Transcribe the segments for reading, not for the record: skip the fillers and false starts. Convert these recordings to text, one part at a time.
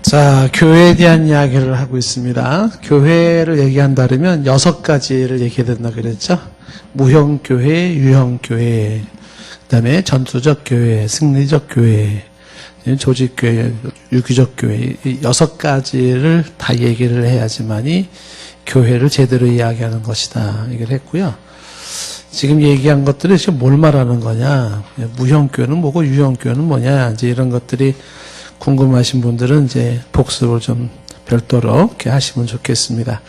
자, 교회에 대한 이야기를 하고 있습니다. 교회를 얘기한다면 6가지를 얘기해야 된다 그랬죠. 무형교회, 유형교회, 그 다음에 전투적 교회, 승리적 교회, 조직교회, 유기적 교회, 이 6가지를 다 얘기를 해야지만이 교회를 제대로 이야기하는 것이다 얘기를 했고요. 지금 얘기한 것들이 지금 뭘 말하는 거냐, 무형교회는 뭐고 유형교회는 뭐냐, 이제 이런 것들이 궁금하신 분들은 이제 복습을 좀 별도로 이렇게 하시면 좋겠습니다.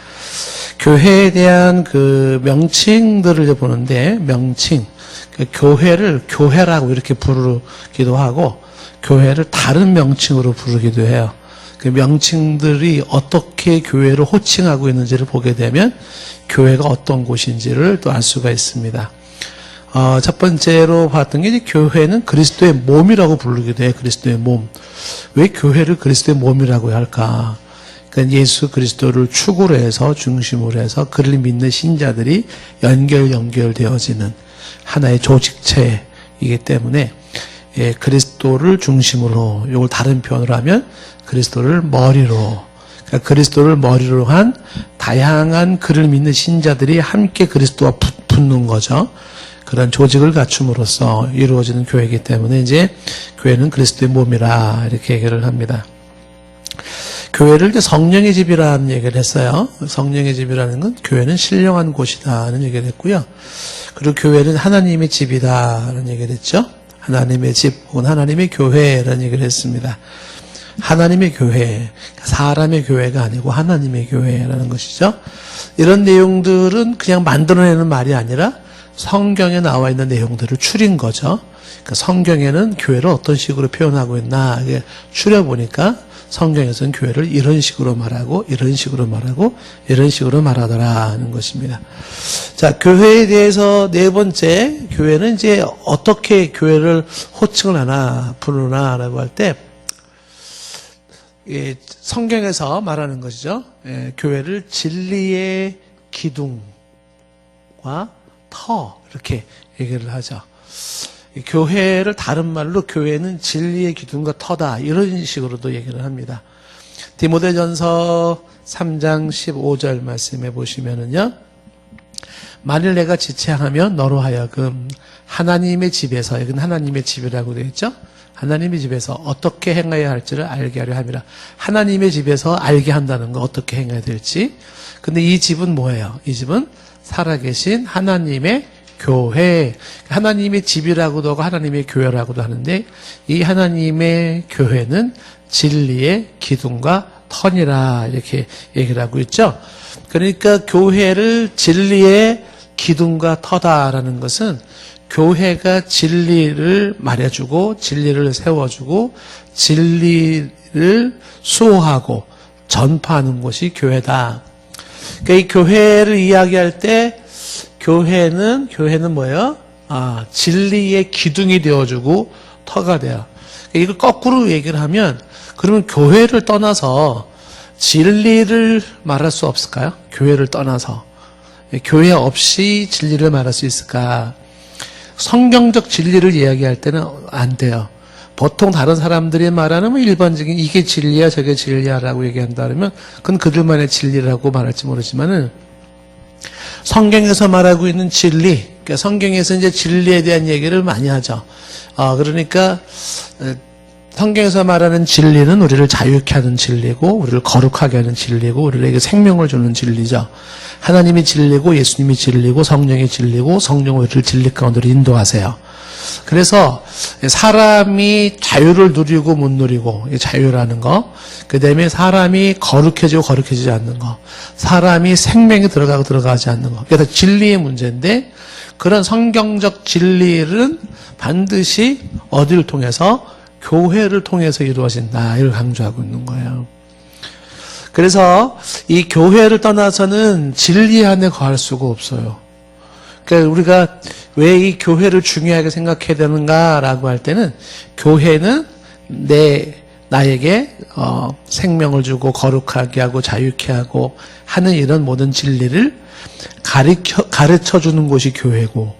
교회에 대한 그 명칭들을 이제 보는데, 명칭, 교회를 교회라고 이렇게 부르기도 하고, 교회를 다른 명칭으로 부르기도 해요. 그 명칭들이 어떻게 교회를 호칭하고 있는지를 보게 되면 교회가 어떤 곳인지를 또 알 수가 있습니다. 첫 번째로 봤던 게 이제 교회는 그리스도의 몸이라고 부르기도 해요. 그리스도의 몸. 왜 교회를 그리스도의 몸이라고 할까? 그러니까 예수 그리스도를 축으로 해서 중심으로 해서 그를 믿는 신자들이 연결되어지는 하나의 조직체이기 때문에 그리스도를 중심으로, 이걸 다른 표현으로 하면 그리스도를 머리로, 그러니까 그리스도를 머리로 한 다양한 그를 믿는 신자들이 함께 그리스도와 붙는 거죠. 그런 조직을 갖춤으로써 이루어지는 교회이기 때문에 이제 교회는 그리스도의 몸이라 이렇게 얘기를 합니다. 교회를 이제 성령의 집이라는 얘기를 했어요. 성령의 집이라는 건 교회는 신령한 곳이다는 얘기를 했고요. 그리고 교회는 하나님의 집이다라는 얘기를 했죠. 하나님의 집 혹은 하나님의 교회라는 얘기를 했습니다. 하나님의 교회, 사람의 교회가 아니고 하나님의 교회라는 것이죠. 이런 내용들은 그냥 만들어내는 말이 아니라 성경에 나와 있는 내용들을 추린 거죠. 그러니까 성경에는 교회를 어떤 식으로 표현하고 있나 추려보니까 성경에서는 교회를 이런 식으로 말하고 이런 식으로 말하고 이런 식으로 말하더라는 것입니다. 자, 교회에 대해서 네 번째, 교회는 이제 어떻게 교회를 호칭을 하나 부르나라고 할 때 성경에서 말하는 것이죠. 교회를 진리의 기둥과 터 이렇게 얘기를 하죠. 교회를 다른 말로 교회는 진리의 기둥과 터다 이런 식으로도 얘기를 합니다. 디모데전서 3장 15절 말씀해 보시면은요, 만일 내가 지체하면 너로 하여금 하나님의 집에서, 여기는 하나님의 집이라고 되어 있죠. 하나님의 집에서 어떻게 행해야 할지를 알게 하려 함이라. 하나님의 집에서 알게 한다는 거, 어떻게 행해야 될지. 근데 이 집은 뭐예요? 이 집은 살아계신 하나님의 교회, 하나님의 집이라고도 하고 하나님의 교회라고도 하는데, 이 하나님의 교회는 진리의 기둥과 터니라 이렇게 얘기를 하고 있죠. 그러니까 교회를 진리의 기둥과 터다라는 것은 교회가 진리를 말해주고 진리를 세워주고 진리를 수호하고 전파하는 곳이 교회다. 그러니까 이 교회를 이야기할 때 교회는 뭐예요? 진리의 기둥이 되어주고 터가 돼요. 이걸 거꾸로 얘기를 하면, 그러면 교회를 떠나서 진리를 말할 수 없을까요? 교회를 떠나서. 교회 없이 진리를 말할 수 있을까? 성경적 진리를 이야기할 때는 안 돼요. 보통 다른 사람들이 말하는 일반적인 이게 진리야 저게 진리야라고 얘기한다면 그건 그들만의 진리라고 말할지 모르지만은, 성경에서 말하고 있는 진리, 그러니까 성경에서 이제 진리에 대한 얘기를 많이 하죠. 그러니까 성경에서 말하는 진리는 우리를 자유케 하는 진리고, 우리를 거룩하게 하는 진리고, 우리에게 생명을 주는 진리죠. 하나님이 진리고, 예수님이 진리고, 성령이 진리고, 성령은 우리를 진리 가운데로 인도하세요. 그래서 사람이 자유를 누리고 못 누리고, 자유라는 거, 그 다음에 사람이 거룩해지고 거룩해지지 않는 거, 사람이 생명이 들어가고 들어가지 않는 거, 그게 다 진리의 문제인데, 그런 성경적 진리는 반드시 어디를 통해서? 교회를 통해서 이루어진다, 이걸 강조하고 있는 거예요. 그래서 이 교회를 떠나서는 진리 안에 거할 수가 없어요. 그러니까 우리가 왜 이 교회를 중요하게 생각해야 되는가라고 할 때는, 교회는 나에게 생명을 주고 거룩하게 하고 자유케 하고 하는 이런 모든 진리를 가르쳐 주는 곳이 교회고,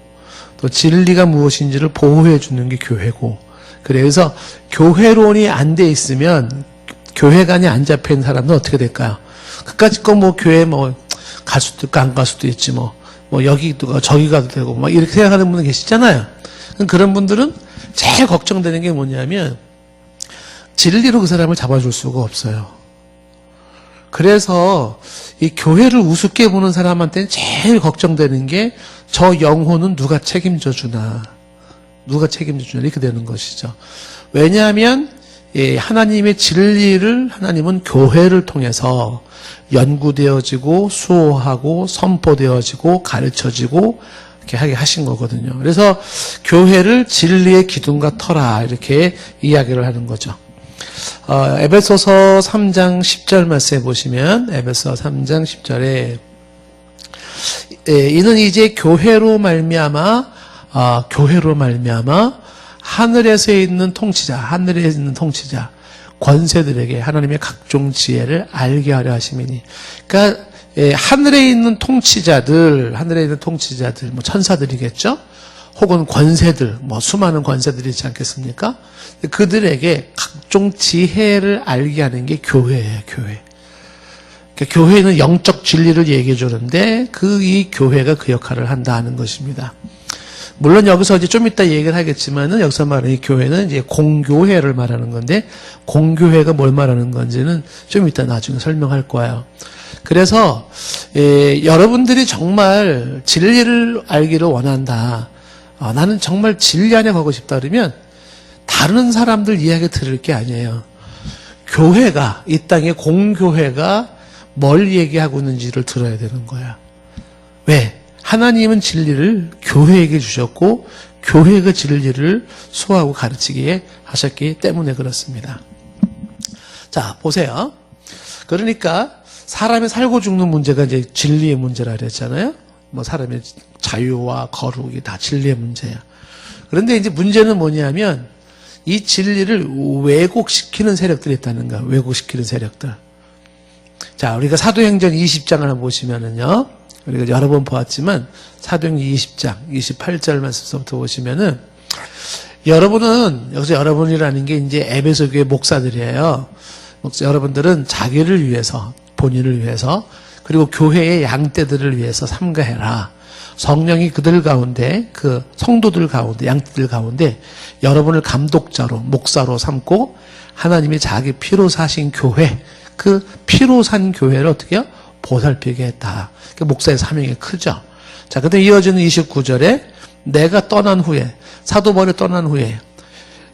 또 진리가 무엇인지를 보호해 주는 게 교회고, 그래서 교회론이 안 돼 있으면 교회관이 안 잡혀있는 사람은 어떻게 될까요? 그까짓 거 뭐 교회 뭐 갈 수도 있고 안 갈 수도 있지 뭐 여기도 가 저기 가도 되고 막 이렇게 생각하는 분들 계시잖아요. 그런 분들은 제일 걱정되는 게 뭐냐면 진리로 그 사람을 잡아줄 수가 없어요. 그래서 이 교회를 우습게 보는 사람한테는 제일 걱정되는 게 저 영혼은 누가 책임져 주나 이렇게 되는 것이죠. 왜냐하면 하나님의 진리를 하나님은 교회를 통해서 연구되어지고 수호하고 선포되어지고 가르쳐지고 이렇게 하게 하신 거거든요. 그래서 교회를 진리의 기둥과 터라 이렇게 이야기를 하는 거죠. 에베소서 3장 10절 말씀에 보시면 에베소 3장 10절에 이는 이제 교회로 말미암아 하늘에 있는 통치자 권세들에게 하나님의 각종 지혜를 알게 하려 하심이니. 그러니까 하늘에 있는 통치자들 뭐 천사들이겠죠. 혹은 권세들, 뭐 수많은 권세들이 있지 않겠습니까? 그들에게 각종 지혜를 알게 하는 게 교회예요, 교회. 그러니까 교회는 영적 진리를 얘기해 주는데 이 교회가 그 역할을 한다 하는 것입니다. 물론 여기서 이제 좀 이따 얘기를 하겠지만은 여기서 말하는 이 교회는 이제 공교회를 말하는 건데 공교회가 뭘 말하는 건지는 좀 이따 나중에 설명할 거예요. 그래서 여러분들이 정말 진리를 알기를 원한다. 나는 정말 진리 안에 가고 싶다 그러면 다른 사람들 이야기 들을 게 아니에요. 교회가 이 땅의 공교회가 뭘 얘기하고 있는지를 들어야 되는 거야. 왜? 하나님은 진리를 교회에게 주셨고 교회가 진리를 소화하고 가르치기에 하셨기 때문에 그렇습니다. 자, 보세요. 그러니까 사람이 살고 죽는 문제가 이제 진리의 문제라 그랬잖아요. 뭐 사람의 자유와 거룩이 다 진리의 문제야. 그런데 이제 문제는 뭐냐면 이 진리를 왜곡시키는 세력들이 있다는 거야. 왜곡시키는 세력들. 자, 우리가 사도행전 20장을 한번 보시면은요. 우리가 여러 번 보았지만 사도행전 20장 28절 말씀부터 보시면은 여러분은 여기서 여러분이라는 게 이제 에베소 교회 목사들이에요. 여러분들은 자기를 위해서 본인을 위해서 그리고 교회의 양떼들을 위해서 삼가해라. 성령이 그들 가운데 그 성도들 가운데 양떼들 가운데 여러분을 감독자로 목사로 삼고 하나님이 자기 피로 사신 교회 그 피로 산 교회를 어떻게 해요? 보살피게 했다. 목사의 사명이 크죠. 자, 그다음 이어지는 29절에 내가 떠난 후에 사도 바울이 떠난 후에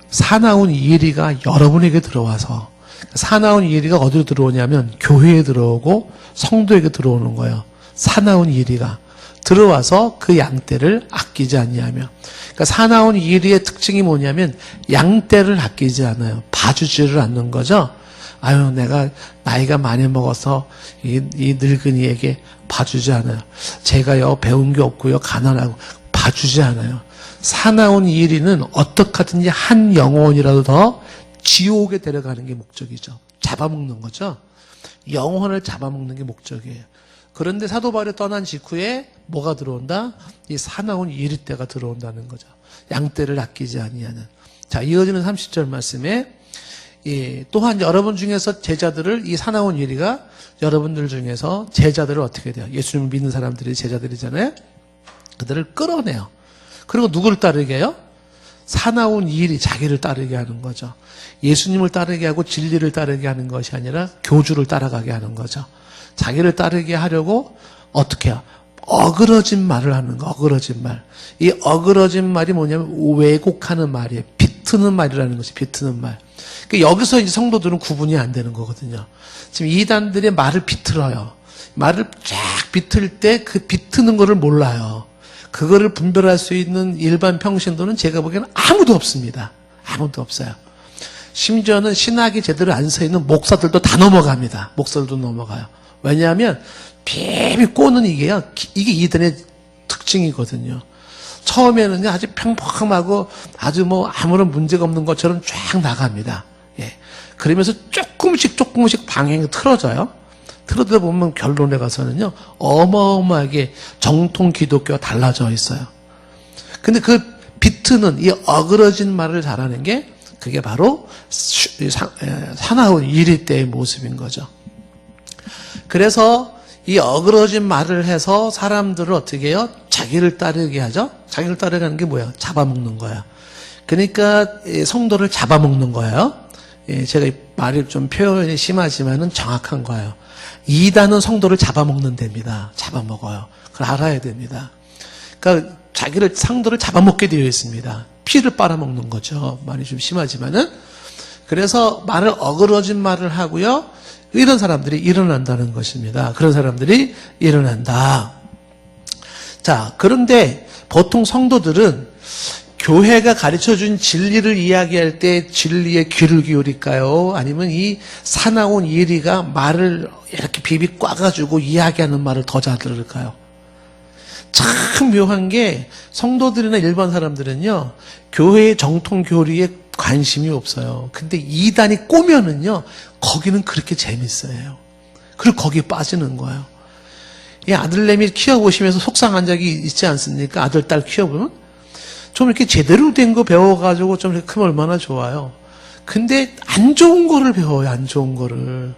사나운 이리가 여러분에게 들어와서 사나운 이리가 어디로 들어오냐면 교회에 들어오고 성도에게 들어오는 거예요. 사나운 이리가 들어와서 그 양떼를 아끼지 아니하며. 그러니까 사나운 이리의 특징이 뭐냐면 양떼를 아끼지 않아요. 봐주지를 않는 거죠. 아유, 내가 나이가 많이 먹어서 이 늙은이에게 봐주지 않아요. 제가요 배운 게 없고요 가난하고 봐주지 않아요. 사나운 이리는 어떻게 하든지 한 영혼이라도 더 지옥에 데려가는 게 목적이죠. 잡아먹는 거죠. 영혼을 잡아먹는 게 목적이에요. 그런데 사도 바울이 떠난 직후에 뭐가 들어온다? 이 사나운 이리떼가 들어온다는 거죠. 양떼를 아끼지 아니하는. 자, 이어지는 30절 말씀에 또한 여러분 중에서 제자들을 이 사나운 이리가 여러분들 중에서 제자들을 어떻게 돼요? 예수님을 믿는 사람들이 제자들이잖아요. 그들을 끌어내요. 그리고 누구를 따르게 해요? 사나운 일이 자기를 따르게 하는 거죠. 예수님을 따르게 하고 진리를 따르게 하는 것이 아니라 교주를 따라가게 하는 거죠. 자기를 따르게 하려고 어떻게 해요? 어그러진 말을 하는 거, 어그러진 말. 이 어그러진 말이 뭐냐면 왜곡하는 말이에요. 비트는 말이라는 것이 비트는 말. 그러니까 여기서 이제 성도들은 구분이 안 되는 거거든요. 지금 이단들의 말을 비틀어요. 말을 쫙 비틀 때 그 비트는 거를 몰라요. 그거를 분별할 수 있는 일반 평신도는 제가 보기에는 아무도 없습니다. 아무도 없어요. 심지어는 신학이 제대로 안 서 있는 목사들도 다 넘어갑니다. 목사들도 넘어가요. 왜냐하면 비비 꼬는 이게 이단의 특징이거든요. 처음에는 아주 평평하고 아주 뭐 아무런 문제가 없는 것처럼 쫙 나갑니다. 예. 그러면서 조금씩 방향이 틀어져요. 틀어다 보면 결론에 가서는요, 어마어마하게 정통 기독교와 달라져 있어요. 근데 그 비트는 이 어그러진 말을 잘하는 게 그게 바로 사나운 이리 때의 모습인 거죠. 그래서 이 어그러진 말을 해서 사람들을 어떻게 해요? 자기를 따르게 하죠. 자기를 따르게 하는 게 뭐야? 잡아먹는 거야. 그러니까 성도를 잡아먹는 거예요. 제가 말이 좀 표현이 심하지만은 정확한 거예요. 이단은 성도를 잡아먹는 데입니다. 잡아먹어요. 그걸 알아야 됩니다. 그러니까 자기를 상도를 잡아먹게 되어 있습니다. 피를 빨아먹는 거죠. 말이 좀 심하지만은. 그래서 말을 어그러진 말을 하고요. 이런 사람들이 일어난다는 것입니다. 그런 사람들이 일어난다. 자, 그런데 보통 성도들은 교회가 가르쳐준 진리를 이야기할 때 진리에 귀를 기울일까요? 아니면 이 사나운 이리가 말을 이렇게 비비 꽈가지고 이야기하는 말을 더 잘 들을까요? 참 묘한 게 성도들이나 일반 사람들은요, 교회의 정통 교리에 관심이 없어요. 근데 이단이 꼬면은요, 거기는 그렇게 재밌어요. 그리고 거기에 빠지는 거예요. 이 아들내미 키워보시면서 속상한 적이 있지 않습니까? 아들, 딸 키워보면? 좀 이렇게 제대로 된 거 배워가지고 좀 이렇게 크면 얼마나 좋아요. 근데 안 좋은 거를 배워요, 안 좋은 거를.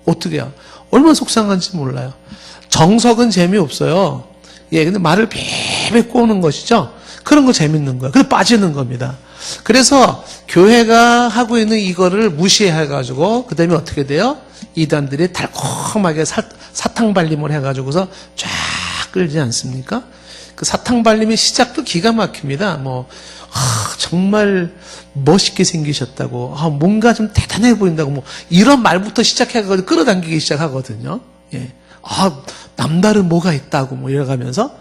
어떻게 해요? 얼마나 속상한지 몰라요. 정석은 재미없어요. 근데 말을 베베 꼬는 것이죠. 그런 거 재밌는 거예요. 그래서 빠지는 겁니다. 그래서 교회가 하고 있는 이거를 무시해가지고, 그 다음에 어떻게 돼요? 이단들이 달콤하게 사탕 발림을 해가지고서 쫙 끌지 않습니까? 그 사탕 발림의 시작도 기가 막힙니다. 정말 멋있게 생기셨다고, 뭔가 좀 대단해 보인다고, 이런 말부터 시작해가지고 끌어당기기 시작하거든요. 남다른 뭐가 있다고, 이래가면서.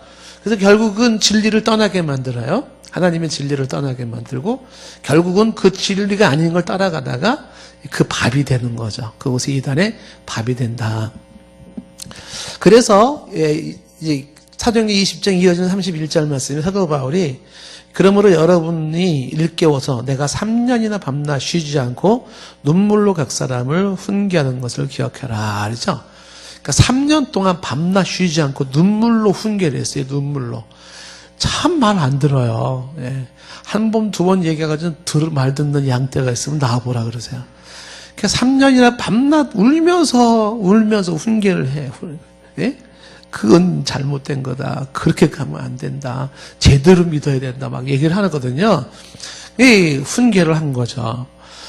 그래서 결국은 진리를 떠나게 만들어요. 하나님의 진리를 떠나게 만들고, 결국은 그 진리가 아닌 걸 따라가다가 그 밥이 되는 거죠. 그것이 이단의 밥이 된다. 그래서, 이제 사도행전 20장 이어지는 31절 말씀에 사도 바울이, 그러므로 여러분이 일깨워서 내가 3년이나 밤낮 쉬지 않고 눈물로 각 사람을 훈계하는 것을 기억해라. 그렇죠? 그러니까 3년 동안 밤낮 쉬지 않고 눈물로 훈계를 했어요. 눈물로. 참 말 안 들어요. 한 번, 두 번 얘기해가지고 말 듣는 양떼가 있으면 나와보라 그러세요. 그러니까 3년이나 밤낮 울면서 훈계를 해. 그건 잘못된 거다. 그렇게 가면 안 된다. 제대로 믿어야 된다. 막 얘기를 하거든요. 훈계를 한 거죠.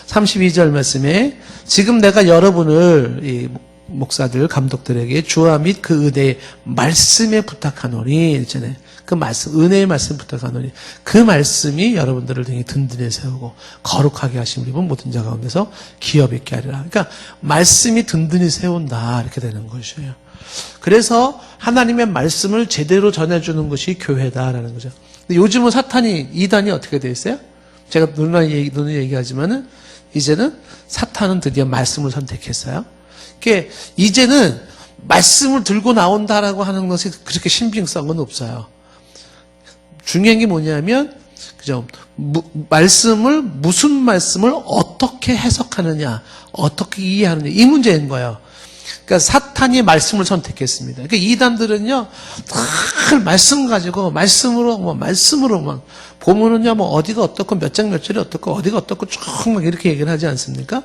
32절 말씀에 지금 내가 여러분을 목사들, 감독들에게 주와 및 그 은혜의 말씀에 부탁하노니 있잖아요. 그 말씀, 은혜의 말씀 부탁하노니 그 말씀이 여러분들을 등에 든든히 세우고 거룩하게 하신 분은 모든 자 가운데서 기업 있게 하리라. 그러니까 말씀이 든든히 세운다. 이렇게 되는 것이에요. 그래서 하나님의 말씀을 제대로 전해주는 것이 교회다라는 거죠. 근데 요즘은 이단이 어떻게 되어 있어요? 제가 누누이 얘기하지만은 이제는 사탄은 드디어 말씀을 선택했어요. 그러니까 이제는 말씀을 들고 나온다라고 하는 것이 그렇게 신빙성은 없어요. 중요한 게 뭐냐면, 그죠? 무슨 말씀을 어떻게 해석하느냐, 어떻게 이해하느냐, 이 문제인 거예요. 그러니까 사탄이 말씀을 선택했습니다. 그러니까 이단들은요, 다 말씀 가지고, 말씀으로 막, 보면은요, 어디가 어떻고, 몇 장 몇 절이 어떻고, 어디가 어떻고, 쭉 막 이렇게 얘기를 하지 않습니까?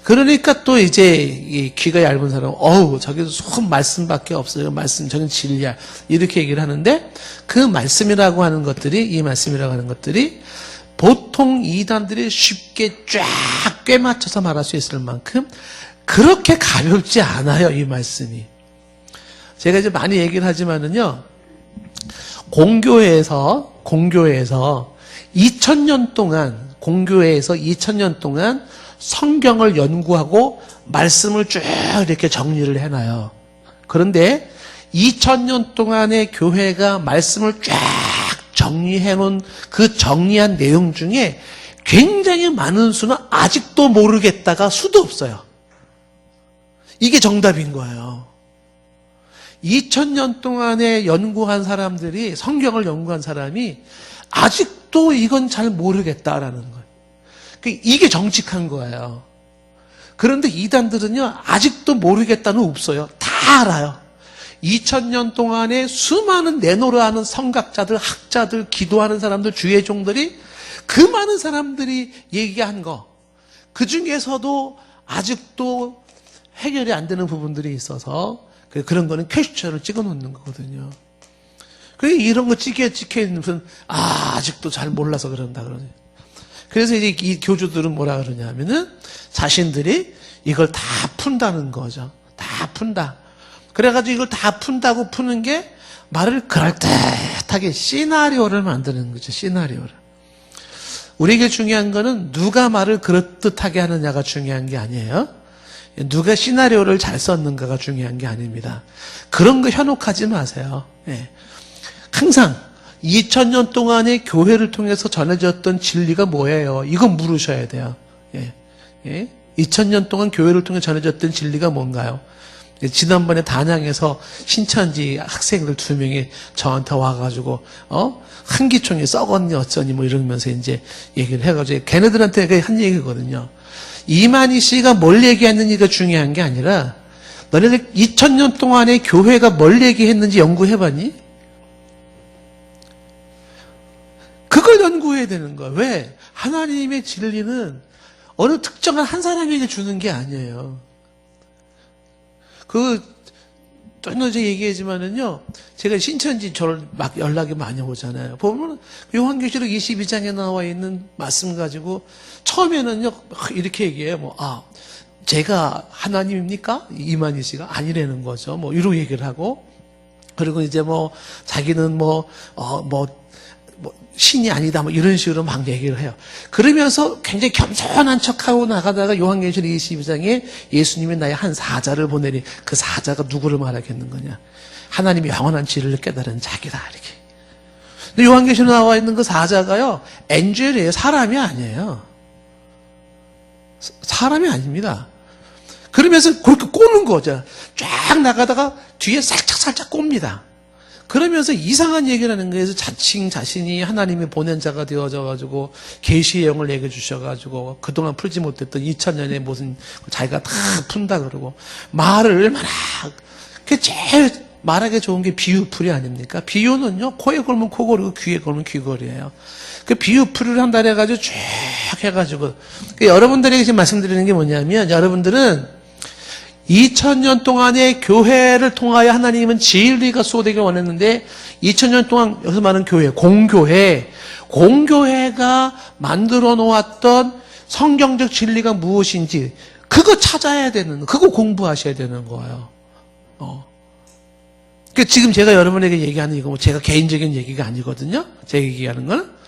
그러니까 또 이제, 이 귀가 얇은 사람은, 저기서 속 말씀밖에 없어요. 저는 진리야. 이렇게 얘기를 하는데, 그 말씀이라고 하는 것들이, 이 말씀이라고 하는 것들이, 보통 이단들이 쉽게 쫙 꿰맞춰서 말할 수 있을 만큼, 그렇게 가볍지 않아요, 이 말씀이. 제가 이제 많이 얘기를 하지만은요, 공교회에서 2000년 동안 성경을 연구하고 말씀을 쭉 이렇게 정리를 해놔요. 그런데 2000년 동안의 교회가 말씀을 쫙 정리해놓은 그 정리한 내용 중에 굉장히 많은 수는 아직도 모르겠다가 수도 없어요. 이게 정답인 거예요. 2000년 동안에 성경을 연구한 사람이 아직도 이건 잘 모르겠다라는 거예요. 이게 정직한 거예요. 그런데 이단들은요, 아직도 모르겠다는 없어요. 다 알아요. 2000년 동안에 수많은 내노라하는 성각자들, 학자들, 기도하는 사람들, 주의 종들이 그 많은 사람들이 얘기한 거, 그 중에서도 아직도 해결이 안 되는 부분들이 있어서 그런 거는 퀘스천을 찍어 놓는 거거든요. 이런 거 찍혀 있는 무슨 아직도 잘 몰라서 그런다 그러죠. 그래서 이제 이 교주들은 뭐라 그러냐 하면은 자신들이 이걸 다 푼다는 거죠. 다 푼다. 그래가지고 이걸 다 푼다고 푸는 게 말을 그럴듯하게 시나리오를 만드는 거죠. 시나리오를. 우리에게 중요한 거는 누가 말을 그럴듯하게 하느냐가 중요한 게 아니에요. 누가 시나리오를 잘 썼는가가 중요한 게 아닙니다. 그런 거 현혹하지 마세요. 예. 항상 2000년 동안의 교회를 통해서 전해졌던 진리가 뭐예요? 이거 물으셔야 돼요. 예. 예. 2000년 동안 교회를 통해 전해졌던 진리가 뭔가요? 예. 지난번에 단양에서 신천지 학생들 2명이 저한테 와가지고 한기총이 썩었니 어쩌니 뭐 이러면서 이제 얘기를 해가지고 걔네들한테 한 얘기거든요. 이만희 씨가 뭘 얘기했는지가 중요한 게 아니라 너네들 2000년 동안의 교회가 뭘 얘기했는지 연구해봤니? 그걸 연구해야 되는 거야. 왜? 하나님의 진리는 어느 특정한 한 사람에게 주는 게 아니에요. 좀 전에 얘기했지만은요, 제가 신천지 저를 막 연락이 많이 오잖아요. 보면 요한계시록 22장에 나와 있는 말씀 가지고 처음에는요, 이렇게 얘기해요. 제가 하나님입니까? 이만희 씨가 아니라는 거죠. 이러고 얘기를 하고. 그리고 이제 자기는 신이 아니다, 이런 식으로 막 얘기를 해요. 그러면서 굉장히 겸손한 척하고 나가다가 요한계시록 22장에 예수님이 나의 한 사자를 보내니 그 사자가 누구를 말하겠는 거냐? 하나님이 영원한 진리를 깨달은 자기다, 이렇게. 근데 요한계시록에 나와 있는 그 사자가요, 엔젤이에요. 사람이 아니에요. 사람이 아닙니다. 그러면서 그렇게 꼬는 거죠. 쫙 나가다가 뒤에 살짝 꼽니다. 그러면서 이상한 얘기를 하는 거예요. 자신이 하나님이 보낸 자가 되어져가지고 계시의 영을 얘기해 주셔가지고 그동안 풀지 못했던 2000년에 무슨 자기가 다 푼다 그러고 말을 얼마나 제일 말하기 좋은 게 비유풀이 아닙니까? 비유는요 코에 걸면 코걸이고 귀에 걸면 귀걸이에요. 그 비유풀이를 한다 해가지고 쭉 해가지고 여러분들에게 지금 말씀드리는 게 뭐냐면 여러분들은 2000년 동안의 교회를 통하여 하나님은 진리가 수호되길 원했는데 2000년 동안 여기서 말하는 교회, 공교회가 만들어 놓았던 성경적 진리가 무엇인지 그거 찾아야 되는, 그거 공부하셔야 되는 거예요. 그러니까 지금 제가 여러분에게 얘기하는 이거 제가 개인적인 얘기가 아니거든요. 제가 얘기하는 건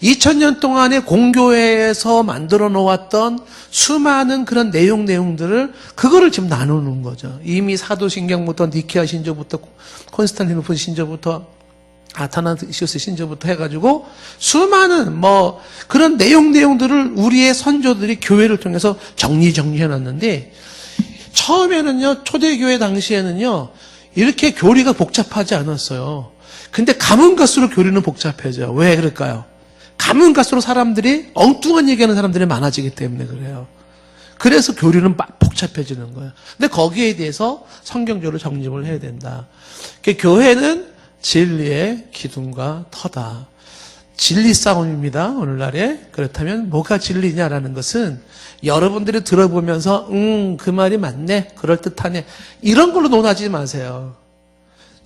2000년 동안에 공교회에서 만들어 놓았던 수많은 그런 내용들을 그거를 지금 나누는 거죠. 이미 사도신경부터 니케아 신조부터 콘스탄티노플 신조부터 아타나시우스 신조부터 해가지고 수많은 그런 내용들을 우리의 선조들이 교회를 통해서 정리해놨는데 처음에는요 초대교회 당시에는요 이렇게 교리가 복잡하지 않았어요. 근데 가면 갈수록 교리는 복잡해져요. 왜 그럴까요? 가면 갈수록 사람들이 엉뚱한 얘기하는 사람들이 많아지기 때문에 그래요. 그래서 교리는 막 복잡해지는 거예요. 근데 거기에 대해서 성경적으로 정립을 해야 된다. 교회는 진리의 기둥과 터다. 진리 싸움입니다. 오늘날에. 그렇다면 뭐가 진리냐라는 것은 여러분들이 들어보면서 그 말이 맞네. 그럴듯하네. 이런 걸로 논하지 마세요.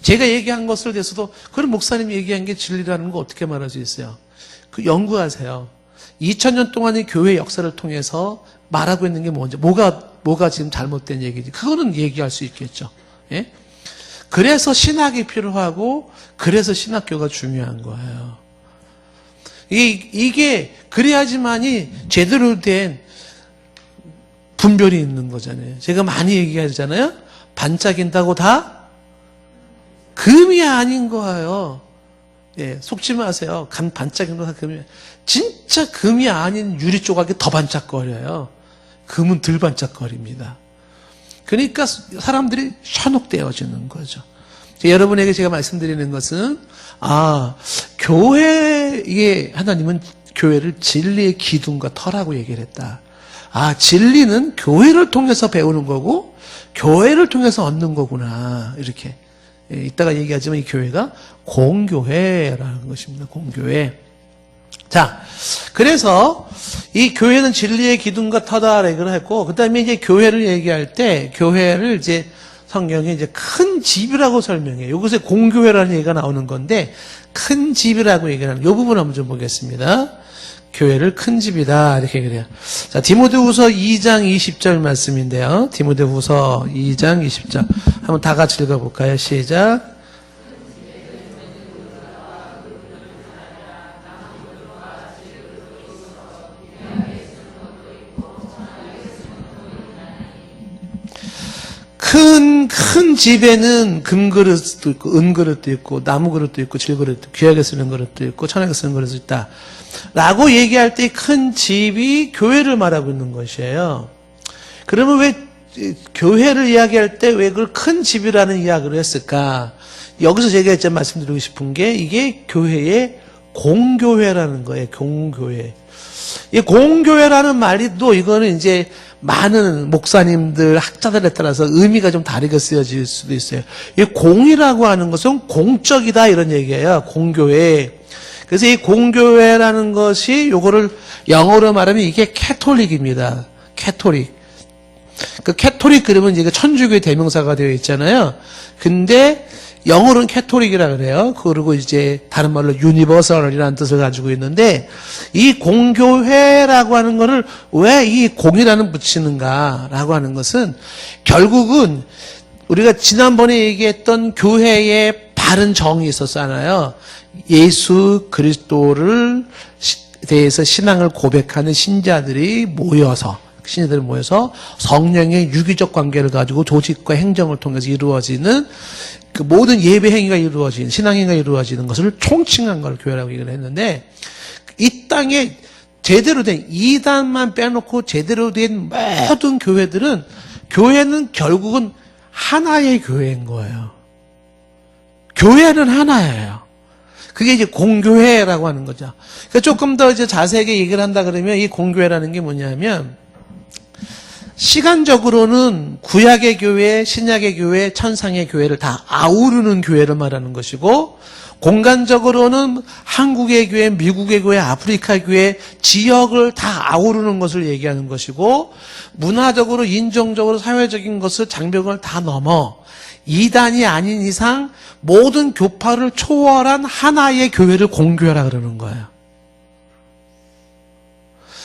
제가 얘기한 것을 대해서도 그런 목사님이 얘기한 게 진리라는 거 어떻게 말할 수 있어요? 연구하세요. 2000년 동안의 교회 역사를 통해서 말하고 있는 게 뭔지, 뭐가 지금 잘못된 얘기지. 그거는 얘기할 수 있겠죠. 예? 그래서 신학이 필요하고, 그래서 신학교가 중요한 거예요. 이게, 그래야지만이 제대로 된 분별이 있는 거잖아요. 제가 많이 얘기하잖아요. 반짝인다고 다 금이 아닌 거예요. 예, 속지 마세요. 반짝이는 다 금이. 진짜 금이 아닌 유리 조각이 더 반짝거려요. 금은 덜 반짝거립니다. 그러니까 사람들이 현혹되어지는 거죠. 여러분에게 제가 말씀드리는 것은, 교회의 하나님은 교회를 진리의 기둥과 터라고 얘기를 했다. 진리는 교회를 통해서 배우는 거고, 교회를 통해서 얻는 거구나. 이렇게. 이따가 얘기하지만 이 교회가 공교회라는 것입니다. 공교회. 자, 그래서 이 교회는 진리의 기둥과 터다 얘기를 했고, 그 다음에 이제 교회를 얘기할 때, 교회를 이제 성경에 이제 큰 집이라고 설명해요. 여기서 공교회라는 얘기가 나오는 건데, 큰 집이라고 얘기를 하는, 이 부분 한번 좀 보겠습니다. 교회를 큰 집이다. 이렇게 그래요. 자, 디모데후서 2장 20절 말씀인데요. 디모데후서 2장 20절. 한번 다 같이 읽어볼까요? 시작. 큰 집에는 금그릇도 있고, 은그릇도 있고, 나무그릇도 있고, 질그릇도 있고, 귀하게 쓰는 그릇도 있고, 천하게 쓰는 그릇도 있다. 라고 얘기할 때 큰 집이 교회를 말하고 있는 것이에요. 그러면 왜 교회를 이야기할 때 왜 그걸 큰 집이라는 이야기를 했을까? 여기서 제가 이제 말씀드리고 싶은 게 이게 교회의 공교회라는 거예요. 공교회. 이 공교회라는 말이 또 이거는 이제 많은 목사님들, 학자들에 따라서 의미가 좀 다르게 쓰여질 수도 있어요. 이 공이라고 하는 것은 공적이다 이런 얘기예요. 공교회. 그래서 이 공교회라는 것이 요거를 영어로 말하면 이게 캐톨릭입니다. 캐톨릭. 그 캐톨릭 그러면 이제 천주교의 대명사가 되어 있잖아요. 근데 영어로는 캐톨릭이라 그래요. 그리고 이제 다른 말로 유니버설이라는 뜻을 가지고 있는데 이 공교회라고 하는 거를 왜 이 공이라는 붙이는가라고 하는 것은 결국은 우리가 지난번에 얘기했던 교회의 바른 정이 있었잖아요. 예수 그리스도를 대해서 신앙을 고백하는 신자들이 모여서 성령의 유기적 관계를 가지고 조직과 행정을 통해서 이루어지는 그 모든 예배 행위가 이루어지는 신앙 행위가 이루어지는 것을 총칭한 걸 교회라고 얘기를 했는데 이 땅에 제대로 된 이단만 빼놓고 제대로 된 모든 교회는 결국은 하나의 교회인 거예요. 교회는 하나예요. 그게 이제 공교회라고 하는 거죠. 그러니까 조금 더 이제 자세하게 얘기를 한다 그러면 이 공교회라는 게 뭐냐면 시간적으로는 구약의 교회, 신약의 교회, 천상의 교회를 다 아우르는 교회를 말하는 것이고 공간적으로는 한국의 교회, 미국의 교회, 아프리카 교회, 지역을 다 아우르는 것을 얘기하는 것이고 문화적으로, 인종적으로, 사회적인 것을 장벽을 다 넘어 이단이 아닌 이상 모든 교파를 초월한 하나의 교회를 공교회라 그러는 거예요.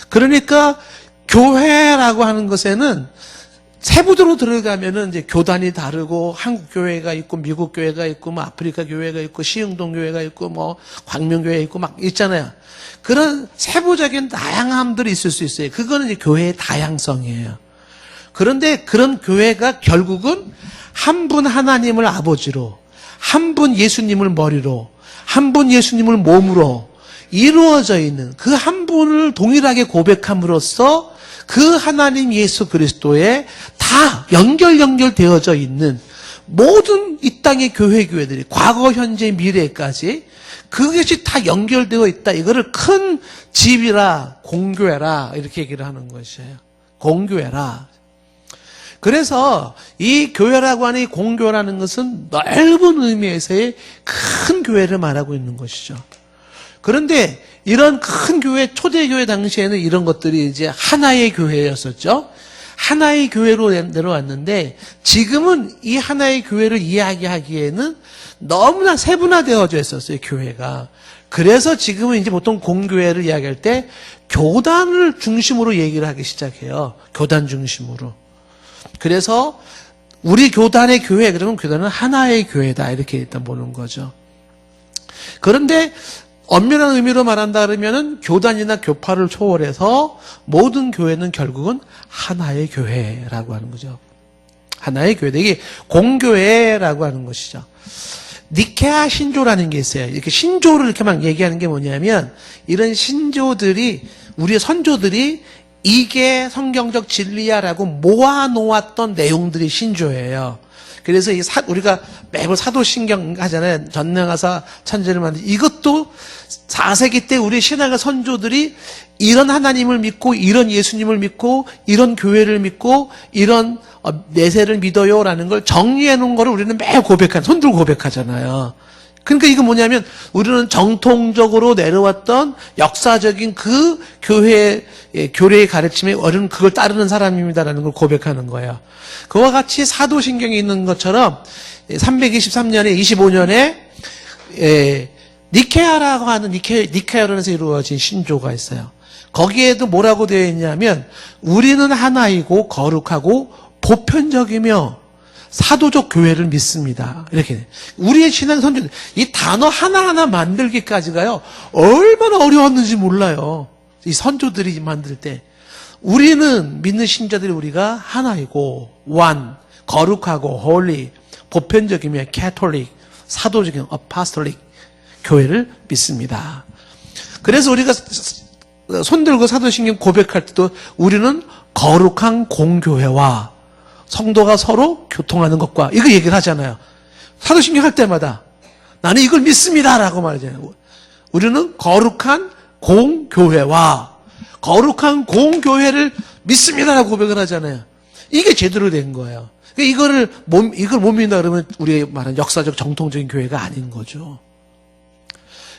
그러니까 교회라고 하는 것에는 세부적으로 들어가면은 이제 교단이 다르고 한국 교회가 있고 미국 교회가 있고 뭐 아프리카 교회가 있고 시흥동 교회가 있고 뭐 광명교회 있고 막 있잖아요. 그런 세부적인 다양함들이 있을 수 있어요. 그거는 이제 교회의 다양성이에요. 그런데 그런 교회가 결국은 한 분 하나님을 아버지로, 한 분 예수님을 머리로, 한 분 예수님을 몸으로 이루어져 있는 그 한 분을 동일하게 고백함으로써 그 하나님 예수 그리스도에 다 연결되어져 있는 모든 이 땅의 교회들이 과거, 현재, 미래까지 그것이 다 연결되어 있다. 이거를 큰 집이라, 공교회라 이렇게 얘기를 하는 것이에요. 공교회라. 그래서 이 교회라고 하는 이 공교라는 것은 넓은 의미에서의 큰 교회를 말하고 있는 것이죠. 그런데 이런 큰 교회, 초대교회 당시에는 이런 것들이 이제 하나의 교회였었죠. 하나의 교회로 내려왔는데 지금은 이 하나의 교회를 이야기하기에는 너무나 세분화되어져 있었어요, 교회가. 그래서 지금은 이제 보통 공교회를 이야기할 때 교단을 중심으로 얘기를 하기 시작해요. 교단 중심으로. 그래서 우리 교단의 교회, 그러면 교단은 하나의 교회다. 이렇게 일단 보는 거죠. 그런데 엄밀한 의미로 말한다 그러면은 교단이나 교파를 초월해서 모든 교회는 결국은 하나의 교회라고 하는 거죠. 하나의 교회. 이게 공교회라고 하는 것이죠. 니케아 신조라는 게 있어요. 이렇게 신조를 이렇게 막 얘기하는 게 뭐냐면 이런 신조들이 우리의 선조들이 이게 성경적 진리야라고 모아놓았던 내용들이 신조예요. 그래서 우리가 매번 사도신경 하잖아요. 전능하사 천지를 만든 이것도 4세기 때 우리 신앙의 선조들이 이런 하나님을 믿고 이런 예수님을 믿고 이런 교회를 믿고 이런 내세를 믿어요라는 걸 정리해 놓은 거를 우리는 매일 손들고 고백하잖아요. 그러니까 이거 뭐냐면 우리는 정통적으로 내려왔던 역사적인 그 교례의 가르침에 우리는 그걸 따르는 사람입니다라는 걸 고백하는 거예요. 그와 같이 사도신경에 있는 것처럼 323년에 25년에 니케아라고 하는 니케아론에서 이루어진 신조가 있어요. 거기에도 뭐라고 되어 있냐면 우리는 하나이고 거룩하고 보편적이며 사도적 교회를 믿습니다. 이렇게 우리의 신앙 선조들 이 단어 하나하나 만들기까지가요 얼마나 어려웠는지 몰라요. 이 선조들이 만들 때 우리는 믿는 신자들이 우리가 하나이고 one 거룩하고 holy 보편적이며 catholic 사도적인 apostolic 교회를 믿습니다. 그래서 우리가 손들고 사도신경 고백할 때도 우리는 거룩한 공교회와 성도가 서로 교통하는 것과 이거 얘기를 하잖아요. 사도신경 할 때마다 나는 이걸 믿습니다라고 말하잖아요. 우리는 거룩한 공교회와 거룩한 공교회를 믿습니다라고 고백을 하잖아요. 이게 제대로 된 거예요. 이걸 못 믿는다 그러면 우리가 말하는 역사적 정통적인 교회가 아닌 거죠.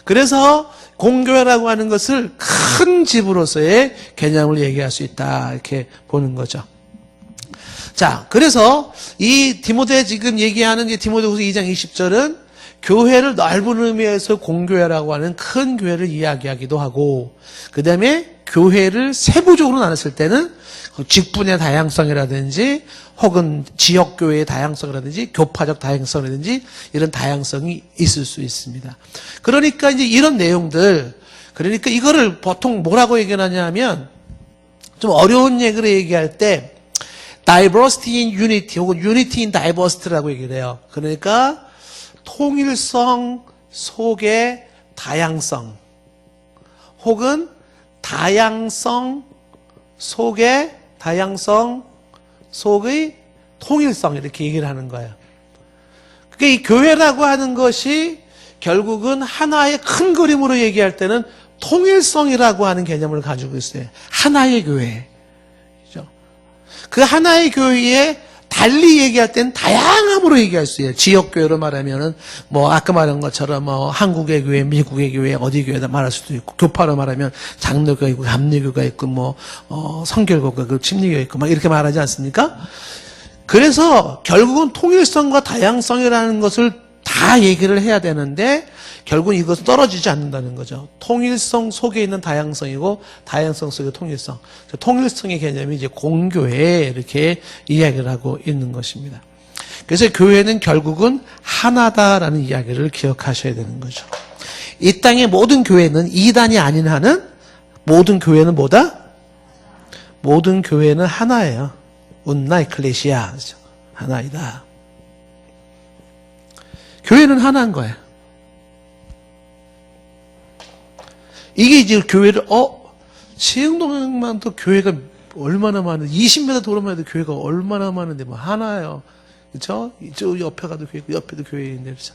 그래서 공교회라고 하는 것을 큰 집으로서의 개념을 얘기할 수 있다 이렇게 보는 거죠. 자, 그래서 이 디모데 지금 얘기하는 디모데후서 2장 20절은 교회를 넓은 의미에서 공교회라고 하는 큰 교회를 이야기하기도 하고 그 다음에 교회를 세부적으로 나눴을 때는 직분의 다양성이라든지 혹은 지역교회의 다양성이라든지 교파적 다양성이라든지 이런 다양성이 있을 수 있습니다. 그러니까 이제 이런 내용들 그러니까 이거를 보통 뭐라고 얘기하냐면 좀 어려운 얘기를 얘기할 때 diversity in unity 혹은 unity in diversity라고 얘기를 해요. 그러니까 통일성 속의 다양성 혹은 다양성 속의 통일성 이렇게 얘기를 하는 거예요. 그러니까 이 교회라고 하는 것이 결국은 하나의 큰 그림으로 얘기할 때는 통일성이라고 하는 개념을 가지고 있어요. 하나의 교회. 그 하나의 교회에 달리 얘기할 때는 다양함으로 얘기할 수 있어요. 지역교회로 말하면은, 아까 말한 것처럼, 한국의 교회, 미국의 교회, 어디 교회다 말할 수도 있고, 교파로 말하면 장로교가 있고, 감리교가 있고, 성결교가 있고, 침례교가 있고, 막 이렇게 말하지 않습니까? 그래서 결국은 통일성과 다양성이라는 것을 다 얘기를 해야 되는데, 결국은 이것은 떨어지지 않는다는 거죠. 통일성 속에 있는 다양성이고 다양성 속의 통일성. 통일성의 개념이 이제 공교회 이렇게 이야기를 하고 있는 것입니다. 그래서 교회는 결국은 하나다라는 이야기를 기억하셔야 되는 거죠. 이 땅의 모든 교회는 이단이 아닌 한은 모든 교회는 뭐다? 모든 교회는 하나예요. 운나 에클레시아. 하나이다. 교회는 하나인 거예요. 이게 이제 교회를, 시흥동만 또 교회가 얼마나 많은데, 20m 도로만 해도 교회가 얼마나 많은데, 하나예요. 그쵸? 저 옆에 가도 교회, 옆에도 교회인데, 그렇죠?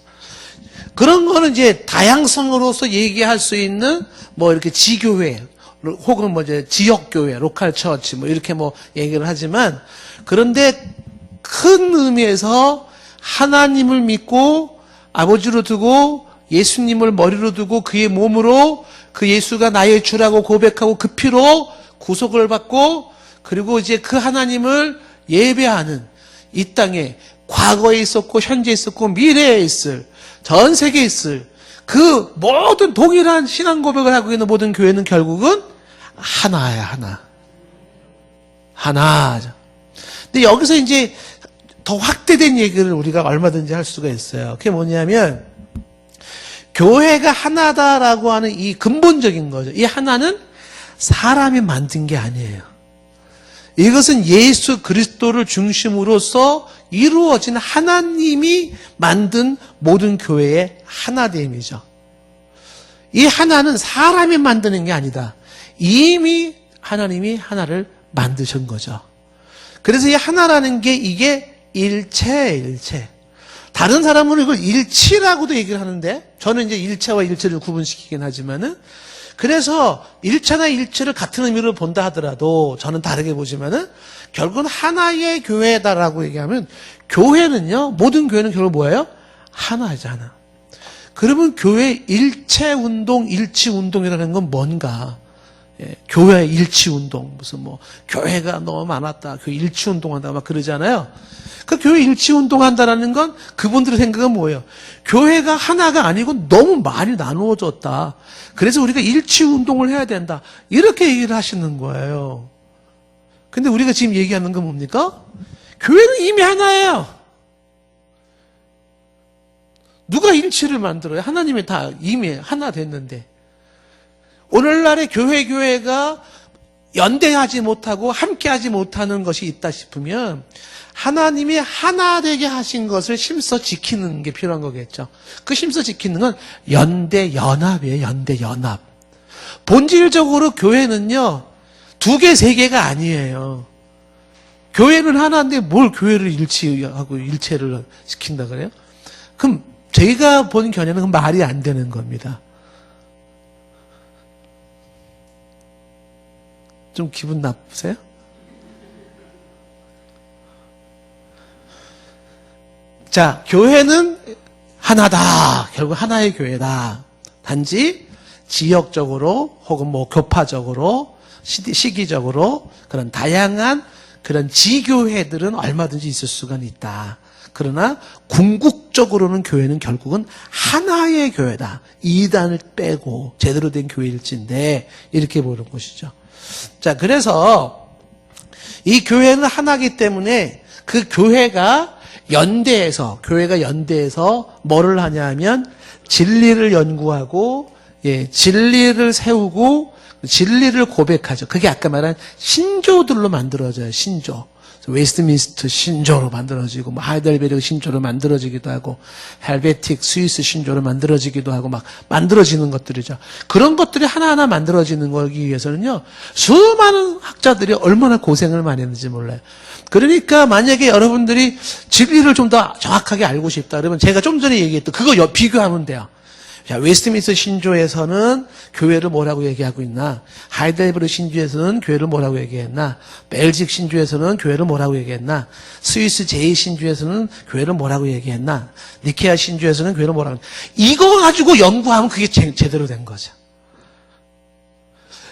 그런 거는 이제 다양성으로서 얘기할 수 있는, 이렇게 지교회, 혹은 이제 지역교회, 로컬 처치, 이렇게 얘기를 하지만, 그런데 큰 의미에서 하나님을 믿고, 아버지로 두고, 예수님을 머리로 두고, 그의 몸으로, 그 예수가 나의 주라고 고백하고 그 피로 구속을 받고 그리고 이제 그 하나님을 예배하는 이 땅에 과거에 있었고 현재에 있었고 미래에 있을 전 세계에 있을 그 모든 동일한 신앙 고백을 하고 있는 모든 교회는 결국은 하나야 하나. 근데 여기서 이제 더 확대된 얘기를 우리가 얼마든지 할 수가 있어요. 그게 뭐냐면 교회가 하나다라고 하는 이 근본적인 거죠. 이 하나는 사람이 만든 게 아니에요. 이것은 예수 그리스도를 중심으로서 이루어진 하나님이 만든 모든 교회의 하나됨이죠. 이 하나는 사람이 만드는 게 아니다. 이미 하나님이 하나를 만드신 거죠. 그래서 이 하나라는 게 이게 일체. 다른 사람은 이걸 일치라고도 얘기를 하는데 저는 이제 일체와 일체를 구분시키긴 하지만은 그래서 일체나 일체를 같은 의미로 본다 하더라도 저는 다르게 보지만은 결국은 하나의 교회다라고 얘기하면 교회는요 모든 교회는 결국 뭐예요? 하나죠 하나. 그러면 교회 일체 운동, 일치 운동이라는 건 뭔가? 예, 교회 일치 운동, 무슨 뭐 교회가 너무 많았다, 교회 일치 운동한다 막 그러잖아요. 그 교회 일치 운동한다라는 건 그분들의 생각은 뭐예요? 교회가 하나가 아니고 너무 많이 나누어졌다. 그래서 우리가 일치 운동을 해야 된다. 이렇게 얘기를 하시는 거예요. 근데 우리가 지금 얘기하는 건 뭡니까? 교회는 이미 하나예요. 누가 일치를 만들어요? 하나님이 다 이미 하나 됐는데. 오늘날의 교회가 연대하지 못하고 함께하지 못하는 것이 있다 싶으면 하나님이 하나 되게 하신 것을 심써 지키는 게 필요한 거겠죠. 그 심써 지키는 건 연대연합이에요. 연대연합. 본질적으로 교회는요, 2개, 3개가 아니에요. 교회는 하나인데 뭘 교회를 일치하고 일체를 시킨다 그래요? 그럼 제가 본 견해는 말이 안 되는 겁니다. 좀 기분 나쁘세요? 자, 교회는 하나다. 결국 하나의 교회다. 단지 지역적으로 혹은 뭐 교파적으로 시기적으로 그런 다양한 그런 지교회들은 얼마든지 있을 수가 있다. 그러나 궁극적으로는 교회는 결국은 하나의 교회다. 이단을 빼고 제대로 된 교회일진데 이렇게 보는 것이죠. 자, 그래서 이 교회는 하나이기 때문에 그 교회가 연대해서 뭐를 하냐면 진리를 연구하고, 예, 진리를 세우고 진리를 고백하죠. 그게 아까 말한 신조들로 만들어져요. 신조. 웨스트민스터 신조로 만들어지고, 뭐 하이델베르그 신조로 만들어지기도 하고, 헬베틱 스위스 신조로 만들어지기도 하고, 막 만들어지는 것들이죠. 그런 것들이 하나하나 만들어지는 거기 위해서는요, 수많은 학자들이 얼마나 고생을 많이 했는지 몰라요. 그러니까 만약에 여러분들이 진리를 좀 더 정확하게 알고 싶다 그러면 제가 좀 전에 얘기했던 그거 비교하면 돼요. 자, 웨스트민스터 신조에서는 교회를 뭐라고 얘기하고 있나? 하이델베르그 신조에서는 교회를 뭐라고 얘기했나? 벨직 신조에서는 교회를 뭐라고 얘기했나? 스위스 제2신조에서는 교회를 뭐라고 얘기했나? 니케아 신조에서는 교회를 뭐라고 했나? 이거 가지고 연구하면 그게 제대로 된 거죠.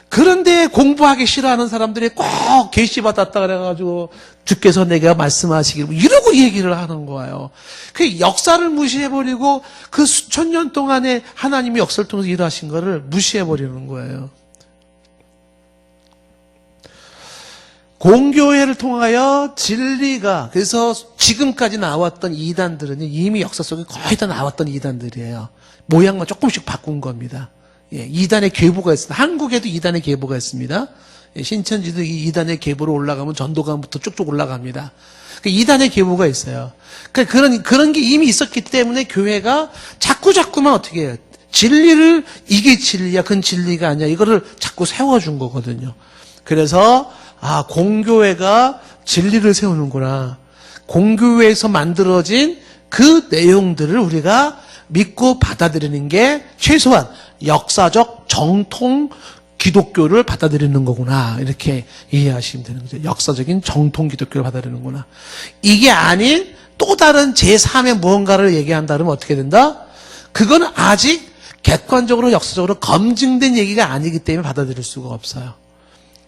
그런데 공부하기 싫어하는 사람들이 꼭 계시 받았다 그래가지고 주께서 내가 말씀하시기를 이러고 얘기를 하는 거예요. 그 역사를 무시해버리고 그 수천 년 동안에 하나님이 역사를 통해서 일하신 거를 무시해버리는 거예요. 공교회를 통하여 진리가, 그래서 지금까지 나왔던 이단들은 이미 역사 속에 거의 다 나왔던 이단들이에요. 모양만 조금씩 바꾼 겁니다. 예, 이단의 계보가 있습니다. 한국에도 이단의 계보가 있습니다. 예, 신천지도 이 이단의 계보로 올라가면 전도관부터 쭉쭉 올라갑니다. 그 이단의 계보가 있어요. 그런 게 이미 있었기 때문에 교회가 자꾸만 어떻게 해요? 진리를 이게 진리야, 그건 진리가 아니야. 이거를 자꾸 세워준 거거든요. 그래서 공교회가 진리를 세우는구나. 공교회에서 만들어진 그 내용들을 우리가 믿고 받아들이는 게 최소한 역사적 정통 기독교를 받아들이는 거구나. 이렇게 이해하시면 되는 거죠. 역사적인 정통 기독교를 받아들이는구나. 이게 아닌 또 다른 제3의 무언가를 얘기한다 그러면 어떻게 된다? 그건 아직 객관적으로 역사적으로 검증된 얘기가 아니기 때문에 받아들일 수가 없어요.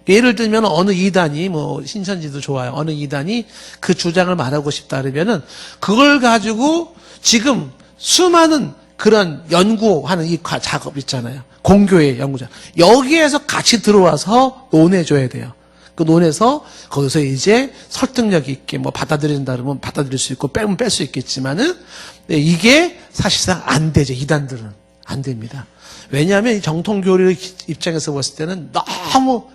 예를 들면 어느 이단이, 뭐 신천지도 좋아요. 어느 이단이 그 주장을 말하고 싶다 그러면은 그걸 가지고 지금 수많은 그런 연구하는 이 작업 있잖아요. 공교회 연구자. 여기에서 같이 들어와서 논해줘야 돼요. 그 논해서 거기서 이제 설득력 있게 뭐 받아들인다 그러면 받아들일 수 있고 빼면 뺄 수 있겠지만은 이게 사실상 안 되죠. 이단들은 안 됩니다. 왜냐하면 이 정통교리 입장에서 봤을 때는 너무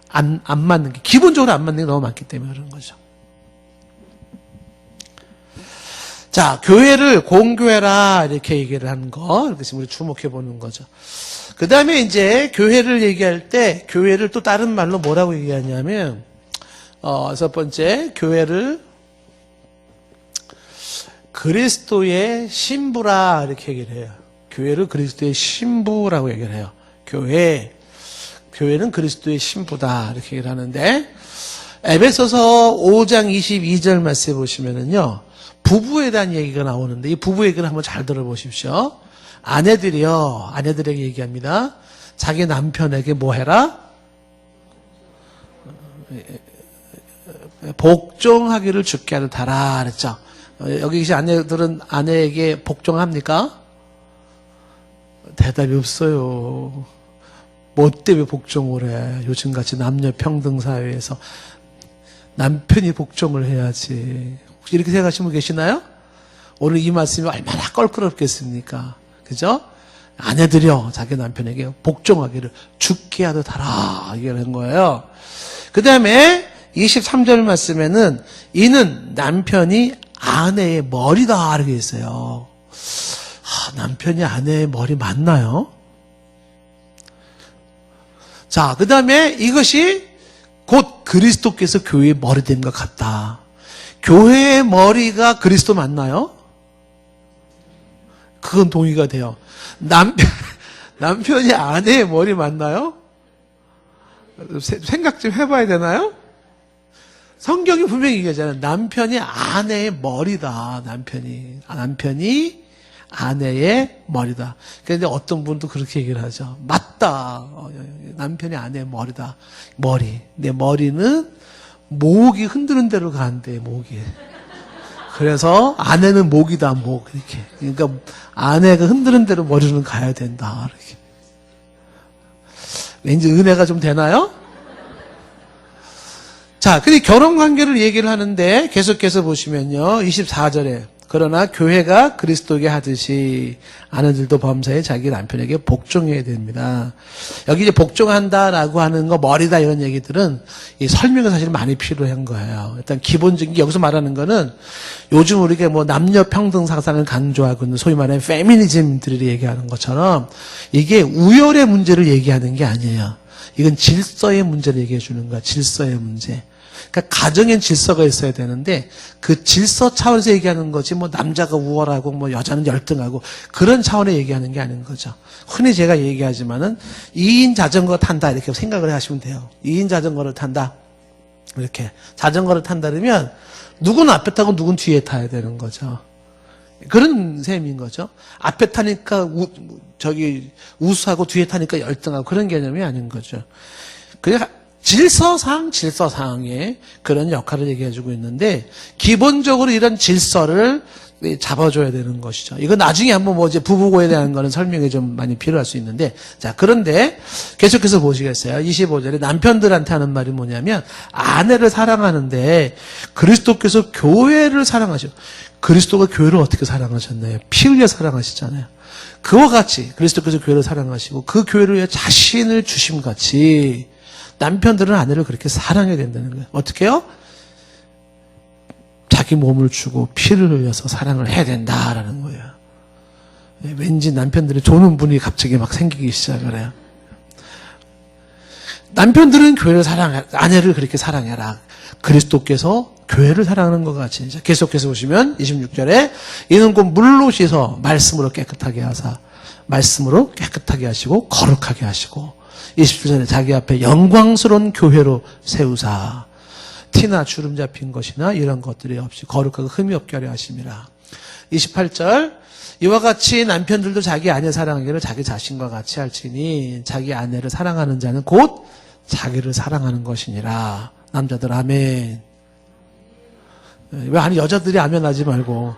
안 맞는 게, 기본적으로 안 맞는 게 너무 많기 때문에 그런 거죠. 자, 교회를 공교회라 이렇게 얘기를 하는 거, 이렇게 우리 주목해 보는 거죠. 그 다음에 이제 교회를 얘기할 때, 교회를 또 다른 말로 뭐라고 얘기하냐면, 첫 번째, 교회를 그리스도의 신부라 이렇게 얘기를 해요. 교회를 그리스도의 신부라고 얘기를 해요. 교회는 그리스도의 신부다 이렇게 얘기를 하는데, 에베소서 5장 22절 말씀해 보시면은요, 부부에 대한 얘기가 나오는데 이 부부 얘기를 한번 잘 들어보십시오. 아내들이요, 아내들에게 얘기합니다. 자기 남편에게 뭐 해라? 복종하기를 주께 하듯하라 그랬죠. 여기 계신 아내들은 아내에게 복종합니까? 대답이 없어요. 뭐 때문에 복종을 해? 요즘같이 남녀평등 사회에서 남편이 복종을 해야지. 혹시 이렇게 생각하시는 분 계시나요? 오늘 이 말씀이 얼마나 껄끄럽겠습니까? 그죠? 아내들이요, 자기 남편에게 복종하기를 주께 하듯 하라. 이런 거예요. 그 다음에 23절 말씀에는 이는 남편이 아내의 머리다. 이렇게 있어요. 남편이 아내의 머리 맞나요? 자, 그 다음에 이것이 곧 그리스도께서 교회의 머리 된 것 같다. 교회의 머리가 그리스도 맞나요? 그건 동의가 돼요. 남편이 아내의 머리 맞나요? 생각 좀 해봐야 되나요? 성경이 분명히 얘기하잖아요. 남편이 아내의 머리다. 남편이 아내의 머리다. 그런데 어떤 분도 그렇게 얘기를 하죠. 맞다. 남편이 아내의 머리다. 머리. 내 머리는 목이 흔드는 대로 간대, 목이. 그래서 아내는 목이다, 목. 이렇게. 그러니까 아내가 흔드는 대로 머리는 가야 된다. 이렇게. 왠지 은혜가 좀 되나요? 자, 근데 결혼 관계를 얘기를 하는데 계속해서 보시면요. 24절에 그러나 교회가 그리스도에게 하듯이 아내들도 범사에 자기 남편에게 복종해야 됩니다. 여기 이제 복종한다라고 하는 거 머리다 이런 얘기들은 이 설명이 사실 많이 필요한 거예요. 일단 기본적인 게 여기서 말하는 거는 요즘 우리가 뭐 남녀 평등 사상을 강조하고 있는 소위 말하는 페미니즘들이 얘기하는 것처럼 이게 우열의 문제를 얘기하는 게 아니에요. 이건 질서의 문제를 얘기해 주는 거야. 질서의 문제. 그러니까 가정엔 질서가 있어야 되는데 그 질서 차원에서 얘기하는 거지 뭐 남자가 우월하고 뭐 여자는 열등하고 그런 차원에 얘기하는 게 아닌 거죠. 흔히 제가 얘기하지만은 2인 자전거 탄다 이렇게 생각을 하시면 돼요. 2인 자전거를 탄다. 이렇게 자전거를 탄다 그러면 누구는 앞에 타고 누구는 뒤에 타야 되는 거죠. 그런 셈인 거죠. 앞에 타니까 우수하고 뒤에 타니까 열등하고 그런 개념이 아닌 거죠. 그러니까 질서상의 그런 역할을 얘기해주고 있는데 기본적으로 이런 질서를 잡아줘야 되는 것이죠. 이거 나중에 한번 뭐 이제 부부고에 대한 거는 설명이 좀 많이 필요할 수 있는데 자 그런데 계속해서 보시겠어요. 25절에 남편들한테 하는 말이 뭐냐면 아내를 사랑하는데 그리스도께서 교회를 사랑하셔. 그리스도가 교회를 어떻게 사랑하셨나요? 피 흘려 사랑하시잖아요. 그와 같이 그리스도께서 교회를 사랑하시고 그 교회를 위해 자신을 주심같이 남편들은 아내를 그렇게 사랑해야 된다는 거예요. 어떻게 해요? 자기 몸을 주고 피를 흘려서 사랑을 해야 된다라는 거예요. 왠지 남편들이 조는 분이 갑자기 막 생기기 시작을 해요. 남편들은 교회를 사랑해, 아내를 그렇게 사랑해라. 그리스도께서 교회를 사랑하는 것 같이. 계속해서 보시면 26절에 이는 곧 물로 씻어 말씀으로 깨끗하게 하사 말씀으로 깨끗하게 하시고 거룩하게 하시고 27절에 자기 앞에 영광스러운 교회로 세우사 티나 주름 잡힌 것이나 이런 것들이 없이 거룩하고 흠이 없게 하려 하심이라. 28절 이와 같이 남편들도 자기 아내 사랑하기를 자기 자신과 같이 할지니 자기 아내를 사랑하는 자는 곧 자기를 사랑하는 것이니라. 남자들 아멘. 왜 아니 여자들이 아멘 하지 말고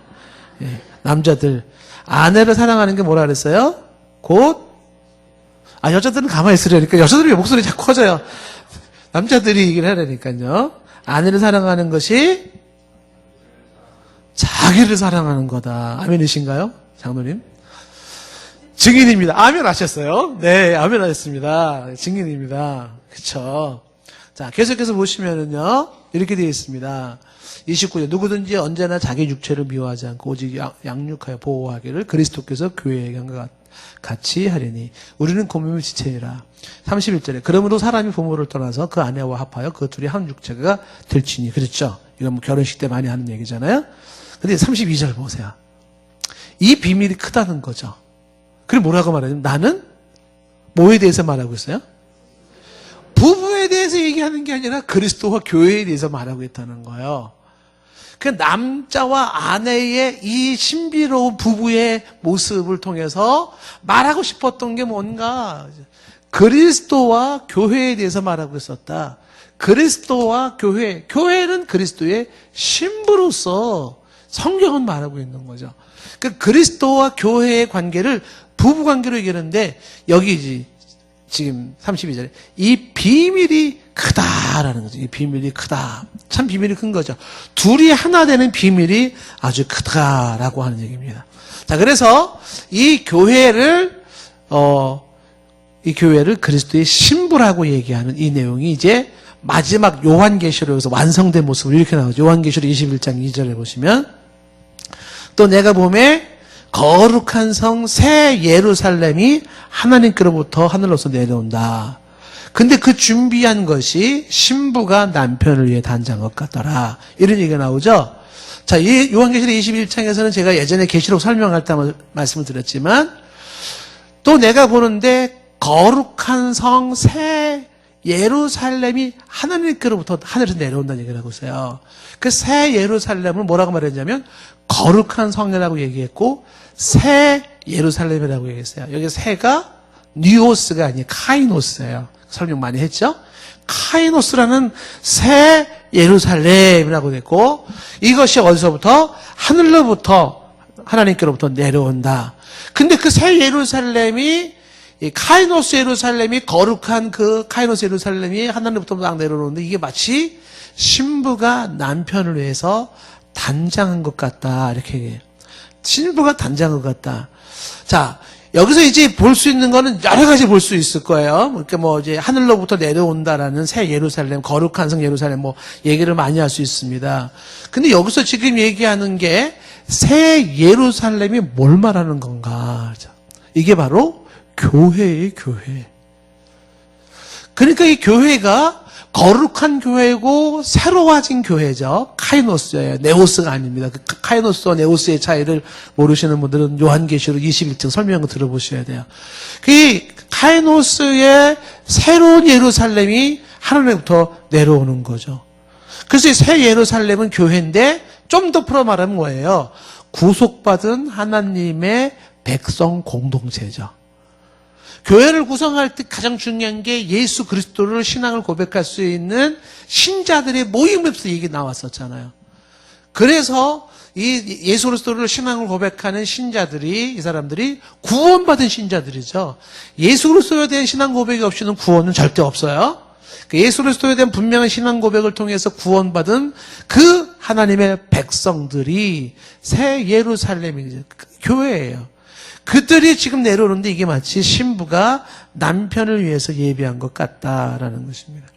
남자들 아내를 사랑하는 게 뭐라 그랬어요? 곧 여자들은 가만히 있으려니까 여자들이 목소리 자꾸 커져요. 남자들이 얘기를 하려니까요. 아내를 사랑하는 것이 자기를 사랑하는 거다. 아멘이신가요? 장로님? 증인입니다. 아멘 하셨어요? 네, 아멘 하셨습니다. 증인입니다. 그쵸. 자, 계속해서 보시면은요, 이렇게 되어 있습니다. 29절 누구든지 언제나 자기 육체를 미워하지 않고 오직 양육하여 보호하기를 그리스도께서 교회에게 한 것 같이 하리니 우리는 고명의 지체이라. 31절에 그러므로 사람이 부모를 떠나서 그 아내와 합하여 그 둘이 한 육체가 될지니. 그렇죠? 이건 뭐 결혼식 때 많이 하는 얘기잖아요. 근데 32절 보세요. 이 비밀이 크다는 거죠. 그럼 뭐라고 말하냐면 나는 뭐에 대해서 말하고 있어요? 부부에 대해서 얘기하는 게 아니라 그리스도와 교회에 대해서 말하고 있다는 거예요. 그 남자와 아내의 이 신비로운 부부의 모습을 통해서 말하고 싶었던 게 뭔가 그리스도와 교회에 대해서 말하고 있었다. 그리스도와 교회, 교회는 그리스도의 신부로서 성경은 말하고 있는 거죠. 그 그리스도와 교회의 관계를 부부 관계로 얘기하는데 여기 지금 32절에 이 비밀이 크다라는 거죠. 이 비밀이 크다. 참 비밀이 큰 거죠. 둘이 하나 되는 비밀이 아주 크다라고 하는 얘기입니다. 자, 그래서 이 교회를 그리스도의 신부라고 얘기하는 이 내용이 이제 마지막 요한계시록에서 완성된 모습을 이렇게 나오죠. 요한계시록 21장 2절에 보시면 또 내가 보매 거룩한 성 새 예루살렘이 하나님께로부터 하늘로서 내려온다. 근데 그 준비한 것이 신부가 남편을 위해 단장한 것 같더라. 이런 얘기가 나오죠. 자, 이 요한계시록 21장에서는 제가 예전에 계시록 설명할 때 말씀을 드렸지만 또 내가 보는데 거룩한 성 새 예루살렘이 하나님께로부터 하늘에서 내려온다는 얘기를 하고 있어요. 그 새 예루살렘을 뭐라고 말했냐면 거룩한 성이라고 얘기했고 새 예루살렘이라고 얘기했어요. 여기 새가 뉴오스가 아니에요. 카이노스예요. 설명 많이 했죠? 카이노스라는 새 예루살렘이라고 됐고 이것이 어디서부터? 하늘로부터 하나님께로부터 내려온다. 근데 그 새 예루살렘이 이 카이노스 예루살렘이 거룩한 그 카이노스 예루살렘이 하나님부터 막 내려오는데 이게 마치 신부가 남편을 위해서 단장한 것 같다 이렇게 얘기해요. 신부가 단장한 것 같다. 자, 여기서 이제 볼 수 있는 거는 여러 가지 볼 수 있을 거예요. 그러니까 뭐 이제 하늘로부터 내려온다라는 새 예루살렘, 거룩한 성 예루살렘 뭐 얘기를 많이 할 수 있습니다. 근데 여기서 지금 얘기하는 게 새 예루살렘이 뭘 말하는 건가? 이게 바로 교회의 교회. 그러니까 이 교회가 거룩한 교회고 새로워진 교회죠. 카이노스예요. 네오스가 아닙니다. 그 카이노스와 네오스의 차이를 모르시는 분들은 요한계시록 21장 설명을 들어보셔야 돼요. 그 카이노스의 새로운 예루살렘이 하늘로부터 내려오는 거죠. 그래서 이 새 예루살렘은 교회인데 좀 더 풀어 말하면 뭐예요? 구속받은 하나님의 백성 공동체죠. 교회를 구성할 때 가장 중요한 게 예수 그리스도를 신앙을 고백할 수 있는 신자들의 모임에서 얘기 나왔었잖아요. 그래서 이 예수 그리스도를 신앙을 고백하는 신자들이 이 사람들이 구원받은 신자들이죠. 예수 그리스도에 대한 신앙 고백이 없이는 구원은 절대 없어요. 예수 그리스도에 대한 분명한 신앙 고백을 통해서 구원받은 그 하나님의 백성들이 새 예루살렘이 교회예요. 그들이 지금 내려오는데 이게 마치 신부가 남편을 위해서 예비한 것 같다라는 것입니다.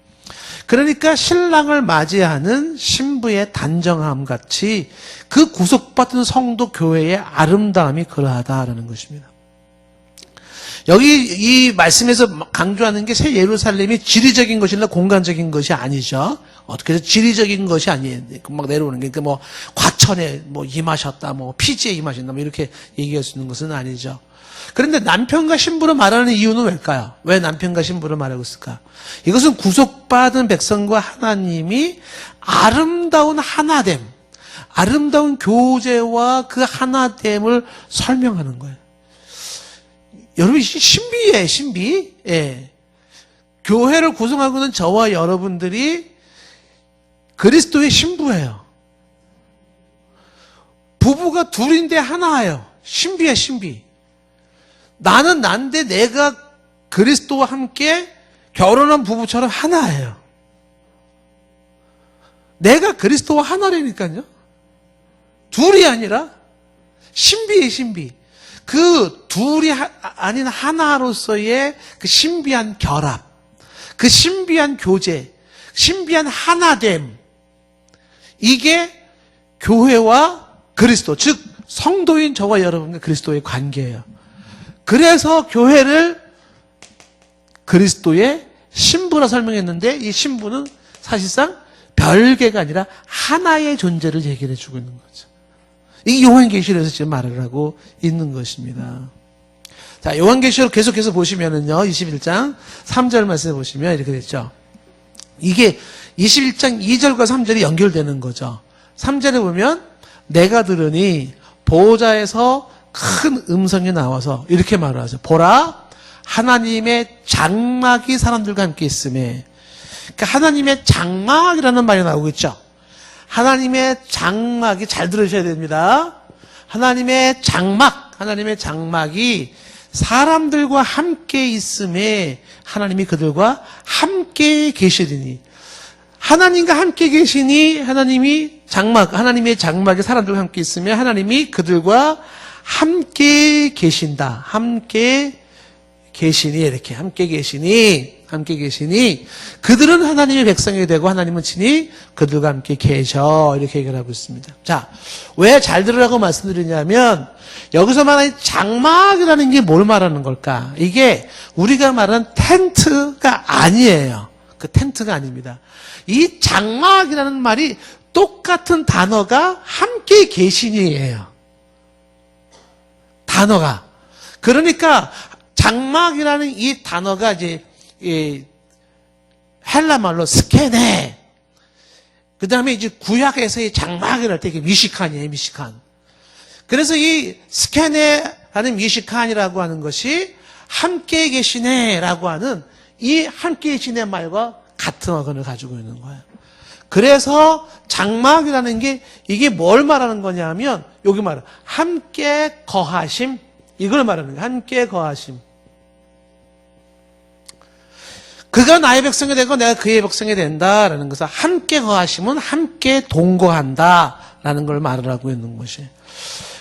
그러니까 신랑을 맞이하는 신부의 단정함 같이 그 구속받은 성도 교회의 아름다움이 그러하다라는 것입니다. 여기 이 말씀에서 강조하는 게 새 예루살렘이 지리적인 것이나 공간적인 것이 아니죠. 어떻게 해서 지리적인 것이 아니에요. 막 내려오는 게, 그러니까 뭐 과천에 뭐 임하셨다, 뭐 피지에 임하셨다, 뭐 이렇게 얘기할 수 있는 것은 아니죠. 그런데 남편과 신부로 말하는 이유는 왜일까요? 왜 남편과 신부로 말하고 있을까? 이것은 구속받은 백성과 하나님이 아름다운 하나됨, 아름다운 교제와 그 하나됨을 설명하는 거예요. 여러분, 신비예요, 신비. 예. 교회를 구성하고 있는 저와 여러분들이 그리스도의 신부예요. 부부가 둘인데 하나예요. 신비야, 신비. 나는 난데 내가 그리스도와 함께 결혼한 부부처럼 하나예요. 내가 그리스도와 하나라니까요. 둘이 아니라 신비예요, 신비. 그 둘이 아닌 하나로서의 그 신비한 결합, 그 신비한 교제, 신비한 하나됨, 이게 교회와 그리스도, 즉 성도인 저와 여러분과 그리스도의 관계예요. 그래서 교회를 그리스도의 신부라 설명했는데 이 신부는 사실상 별개가 아니라 하나의 존재를 얘기해 주고 있는 거죠. 이게 요한계시록에서 지금 말을 하고 있는 것입니다. 자, 요한계시록 계속해서 보시면은요, 21장 3절 말씀해 보시면 이렇게 됐죠. 이게 21장 2절과 3절이 연결되는 거죠. 3절에 보면 내가 들으니 보호자에서 큰 음성이 나와서 이렇게 말을 하죠. 보라, 하나님의 장막이 사람들과 함께 있음에. 그러니까 하나님의 장막이라는 말이 나오고 있죠. 하나님의 장막이, 잘 들으셔야 됩니다. 하나님의 장막이 사람들과 함께 있음에 하나님이 그들과 함께 계시리니. 하나님과 함께 계시니 하나님의 장막이 사람들과 함께 있으며 하나님이 그들과 함께 계신다. 함께 계시니, 이렇게 함께 계시니 그들은 하나님의 백성이 되고 하나님은 친히 그들과 함께 계셔, 이렇게 얘기를 하고 있습니다. 자, 왜 잘 들으라고 말씀드리냐면 여기서 말하는 장막이라는 게 뭘 말하는 걸까? 이게 우리가 말하는 텐트가 아니에요. 그 텐트가 아닙니다. 이 장막이라는 말이 똑같은 단어가 함께 계시니예요. 단어가. 그러니까 장막이라는 이 단어가 이제 헬라 말로 스케네. 그 다음에 이제 구약에서의 장막이랄 때 이게 미시칸이에요, 미시칸. 그래서 이 스케네라는 미시칸이라고 하는 것이 함께 계시네라고 하는 이 함께 계시네 말과 같은 어근을 가지고 있는 거예요. 그래서 장막이라는 게 이게 뭘 말하는 거냐면 여기 말은 함께 거하심, 이걸 말하는 거예요. 함께 거하심. 그가 나의 백성이 되고 내가 그의 백성이 된다라는 것은 함께 거하심은 함께 동거한다라는 걸 말을 하고 있는 것이에요.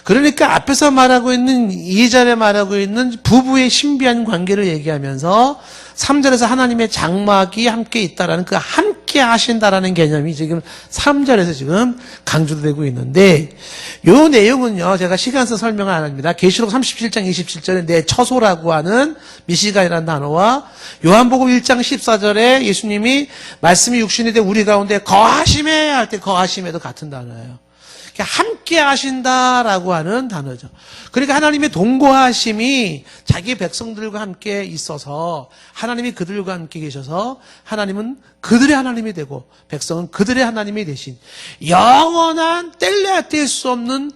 그러니까 앞에서 말하고 있는 2절에 말하고 있는 부부의 신비한 관계를 얘기하면서 3절에서 하나님의 장막이 함께 있다라는 그 함께 하신다라는 개념이 지금 3절에서 지금 강조되고 있는데 이 내용은요, 제가 시간서 설명을 안 합니다. 계시록 37장 27절에 내 처소라고 하는 미시간이라는 단어와 요한복음 1장 14절에 예수님이 말씀이 육신이 돼 우리 가운데 거하심에 할 때 거하심에도 같은 단어예요. 함께 하신다라고 하는 단어죠. 그러니까 하나님의 동거하심이 자기 백성들과 함께 있어서 하나님이 그들과 함께 계셔서 하나님은 그들의 하나님이 되고 백성은 그들의 하나님이 되신 영원한 뗄래야 뗄 수 없는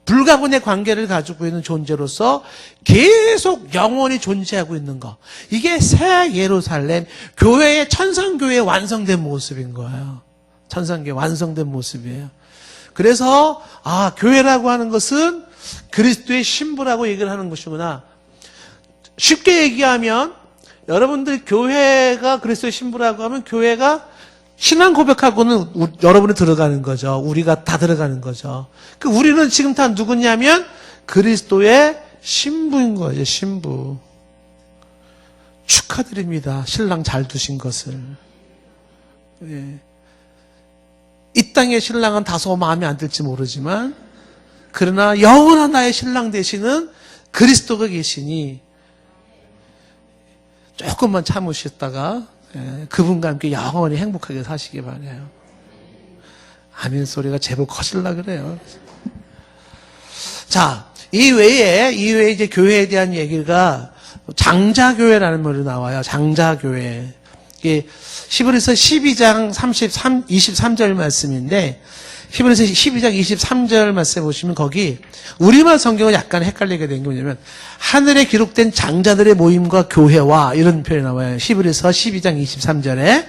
불가분의 관계를 가지고 있는 존재로서 계속 영원히 존재하고 있는 것. 이게 새 예루살렘 교회의 천상교회의 완성된 모습인 거예요. 천상교회 완성된 모습이에요. 그래서 교회라고 하는 것은 그리스도의 신부라고 얘기를 하는 것이구나. 쉽게 얘기하면 여러분들 교회가 그리스도의 신부라고 하면 교회가 신앙 고백하고는 여러분이 들어가는 거죠. 우리가 다 들어가는 거죠. 그 우리는 지금 다 누구냐면 그리스도의 신부인 거죠. 신부. 축하드립니다. 신랑 잘 두신 것을. 예. 이 땅의 신랑은 다소 마음에 안 들지 모르지만 그러나 영원한 나의 신랑 되시는 그리스도가 계시니 조금만 참으셨다가 그분과 함께 영원히 행복하게 사시기 바라요. 아멘 소리가 제법 커질라 그래요. 자, 이 외에 이제 교회에 대한 얘기가 장자교회라는 말이 나와요. 장자교회. 이게 히브리서 12장 23절 말씀인데 히브리서 12장 23절 말씀에 보시면 거기 우리말 성경은 약간 헷갈리게 된 게 뭐냐면 하늘에 기록된 장자들의 모임과 교회와 이런 표현이 나와요. 히브리서 12장 23절에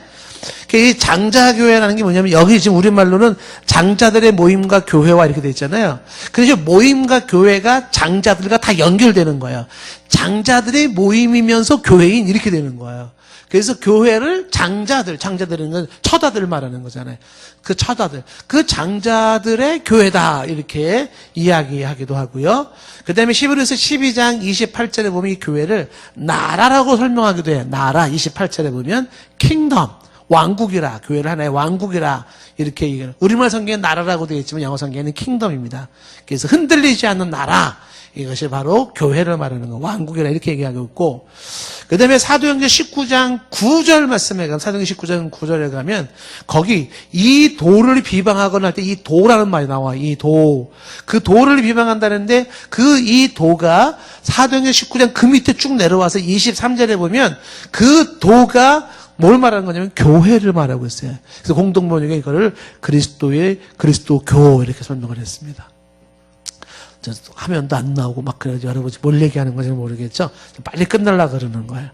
이 장자교회라는 게 뭐냐면 여기 지금 우리말로는 장자들의 모임과 교회와 이렇게 돼 있잖아요. 그래서 모임과 교회가 장자들과 다 연결되는 거예요. 장자들의 모임이면서 교회인 이렇게 되는 거예요. 그래서 교회를 장자들은 건 처자들을 말하는 거잖아요. 그 처자들, 그 장자들의 교회다 이렇게 이야기하기도 하고요. 그 다음에 히브리서 12장 28절에 보면 이 교회를 나라라고 설명하기도 해요. 나라 28절에 보면 킹덤, 왕국이라, 교회를 하나의 왕국이라 이렇게 얘기해요. 우리말 성경에 나라라고 되어 있지만 영어 성경에는 킹덤입니다. 그래서 흔들리지 않는 나라, 이것이 바로 교회를 말하는 거, 왕국이라 이렇게 얘기하고 있고, 그 다음에 사도행전 19장 9절 말씀에 가면, 사도행전 19장 9절에 가면, 거기 이 도를 비방하거나 할 때 이 도라는 말이 나와, 이 도. 그 도를 비방한다는데, 그 이 도가 사도행전 19장 그 밑에 쭉 내려와서 23절에 보면, 그 도가 뭘 말하는 거냐면 교회를 말하고 있어요. 그래서 공동번역에 이거를 그리스도교 이렇게 설명을 했습니다. 화면도 안 나오고 막 그래가지고 여러분이 뭘 얘기하는 건지 모르겠죠? 빨리 끝내려고 그러는 거예요.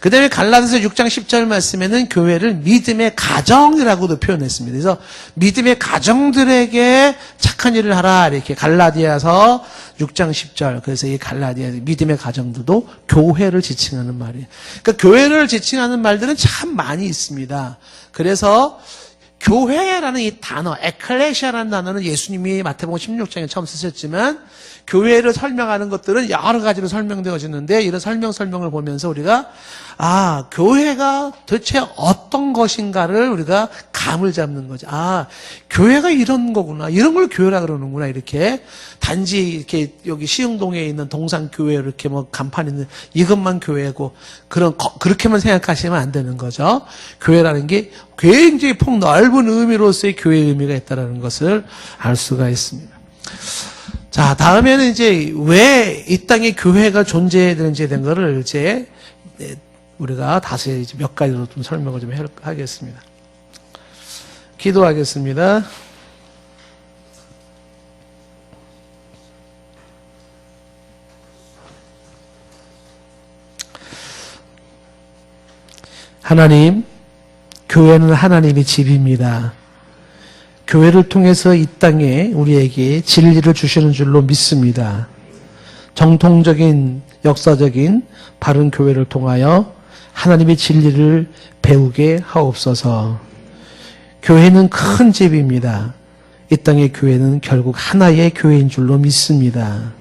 그 다음에 갈라디아서 6장 10절 말씀에는 교회를 믿음의 가정이라고도 표현했습니다. 그래서 믿음의 가정들에게 착한 일을 하라. 이렇게 갈라디아서 6장 10절. 그래서 이 갈라디아 믿음의 가정들도 교회를 지칭하는 말이에요. 그러니까 교회를 지칭하는 말들은 참 많이 있습니다. 그래서 교회라는 이 단어, 에클레시아라는 단어는 예수님이 마태복음 16장에 처음 쓰셨지만 교회를 설명하는 것들은 여러 가지로 설명되어지는데 이런 설명을 보면서 우리가 교회가 도대체 어떤 것인가를 우리가 감을 잡는 거죠. 교회가 이런 거구나. 이런 걸 교회라 그러는구나. 이렇게 단지 이렇게 여기 시흥동에 있는 동산교회 이렇게 뭐 간판 있는 이것만 교회고 그렇게만 생각하시면 안 되는 거죠. 교회라는 게 굉장히 폭넓은 의미로서의 교회의 의미가 있다는 것을 알 수가 있습니다. 자, 다음에는 이제 왜 이 땅에 교회가 존재해야 되는지에 대한 거를 이제 우리가 다시 몇 가지로 좀 설명을 좀 하겠습니다. 기도하겠습니다. 하나님, 교회는 하나님의 집입니다. 교회를 통해서 이 땅에 우리에게 진리를 주시는 줄로 믿습니다. 정통적인 역사적인 바른 교회를 통하여 하나님의 진리를 배우게 하옵소서. 교회는 큰 집입니다. 이 땅의 교회는 결국 하나의 교회인 줄로 믿습니다.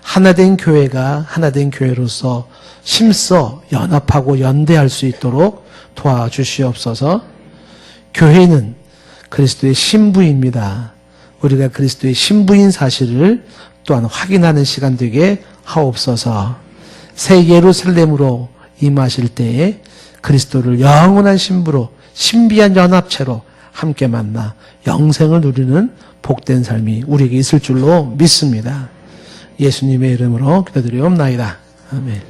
하나된 교회가 하나된 교회로서 힘써 연합하고 연대할 수 있도록 도와주시옵소서. 교회는 그리스도의 신부입니다. 우리가 그리스도의 신부인 사실을 또한 확인하는 시간 되게 하옵소서. 새 예루살렘으로 임하실 때에 그리스도를 영원한 신부로 신비한 연합체로 함께 만나 영생을 누리는 복된 삶이 우리에게 있을 줄로 믿습니다. 예수님의 이름으로 기도드리옵나이다. 아멘.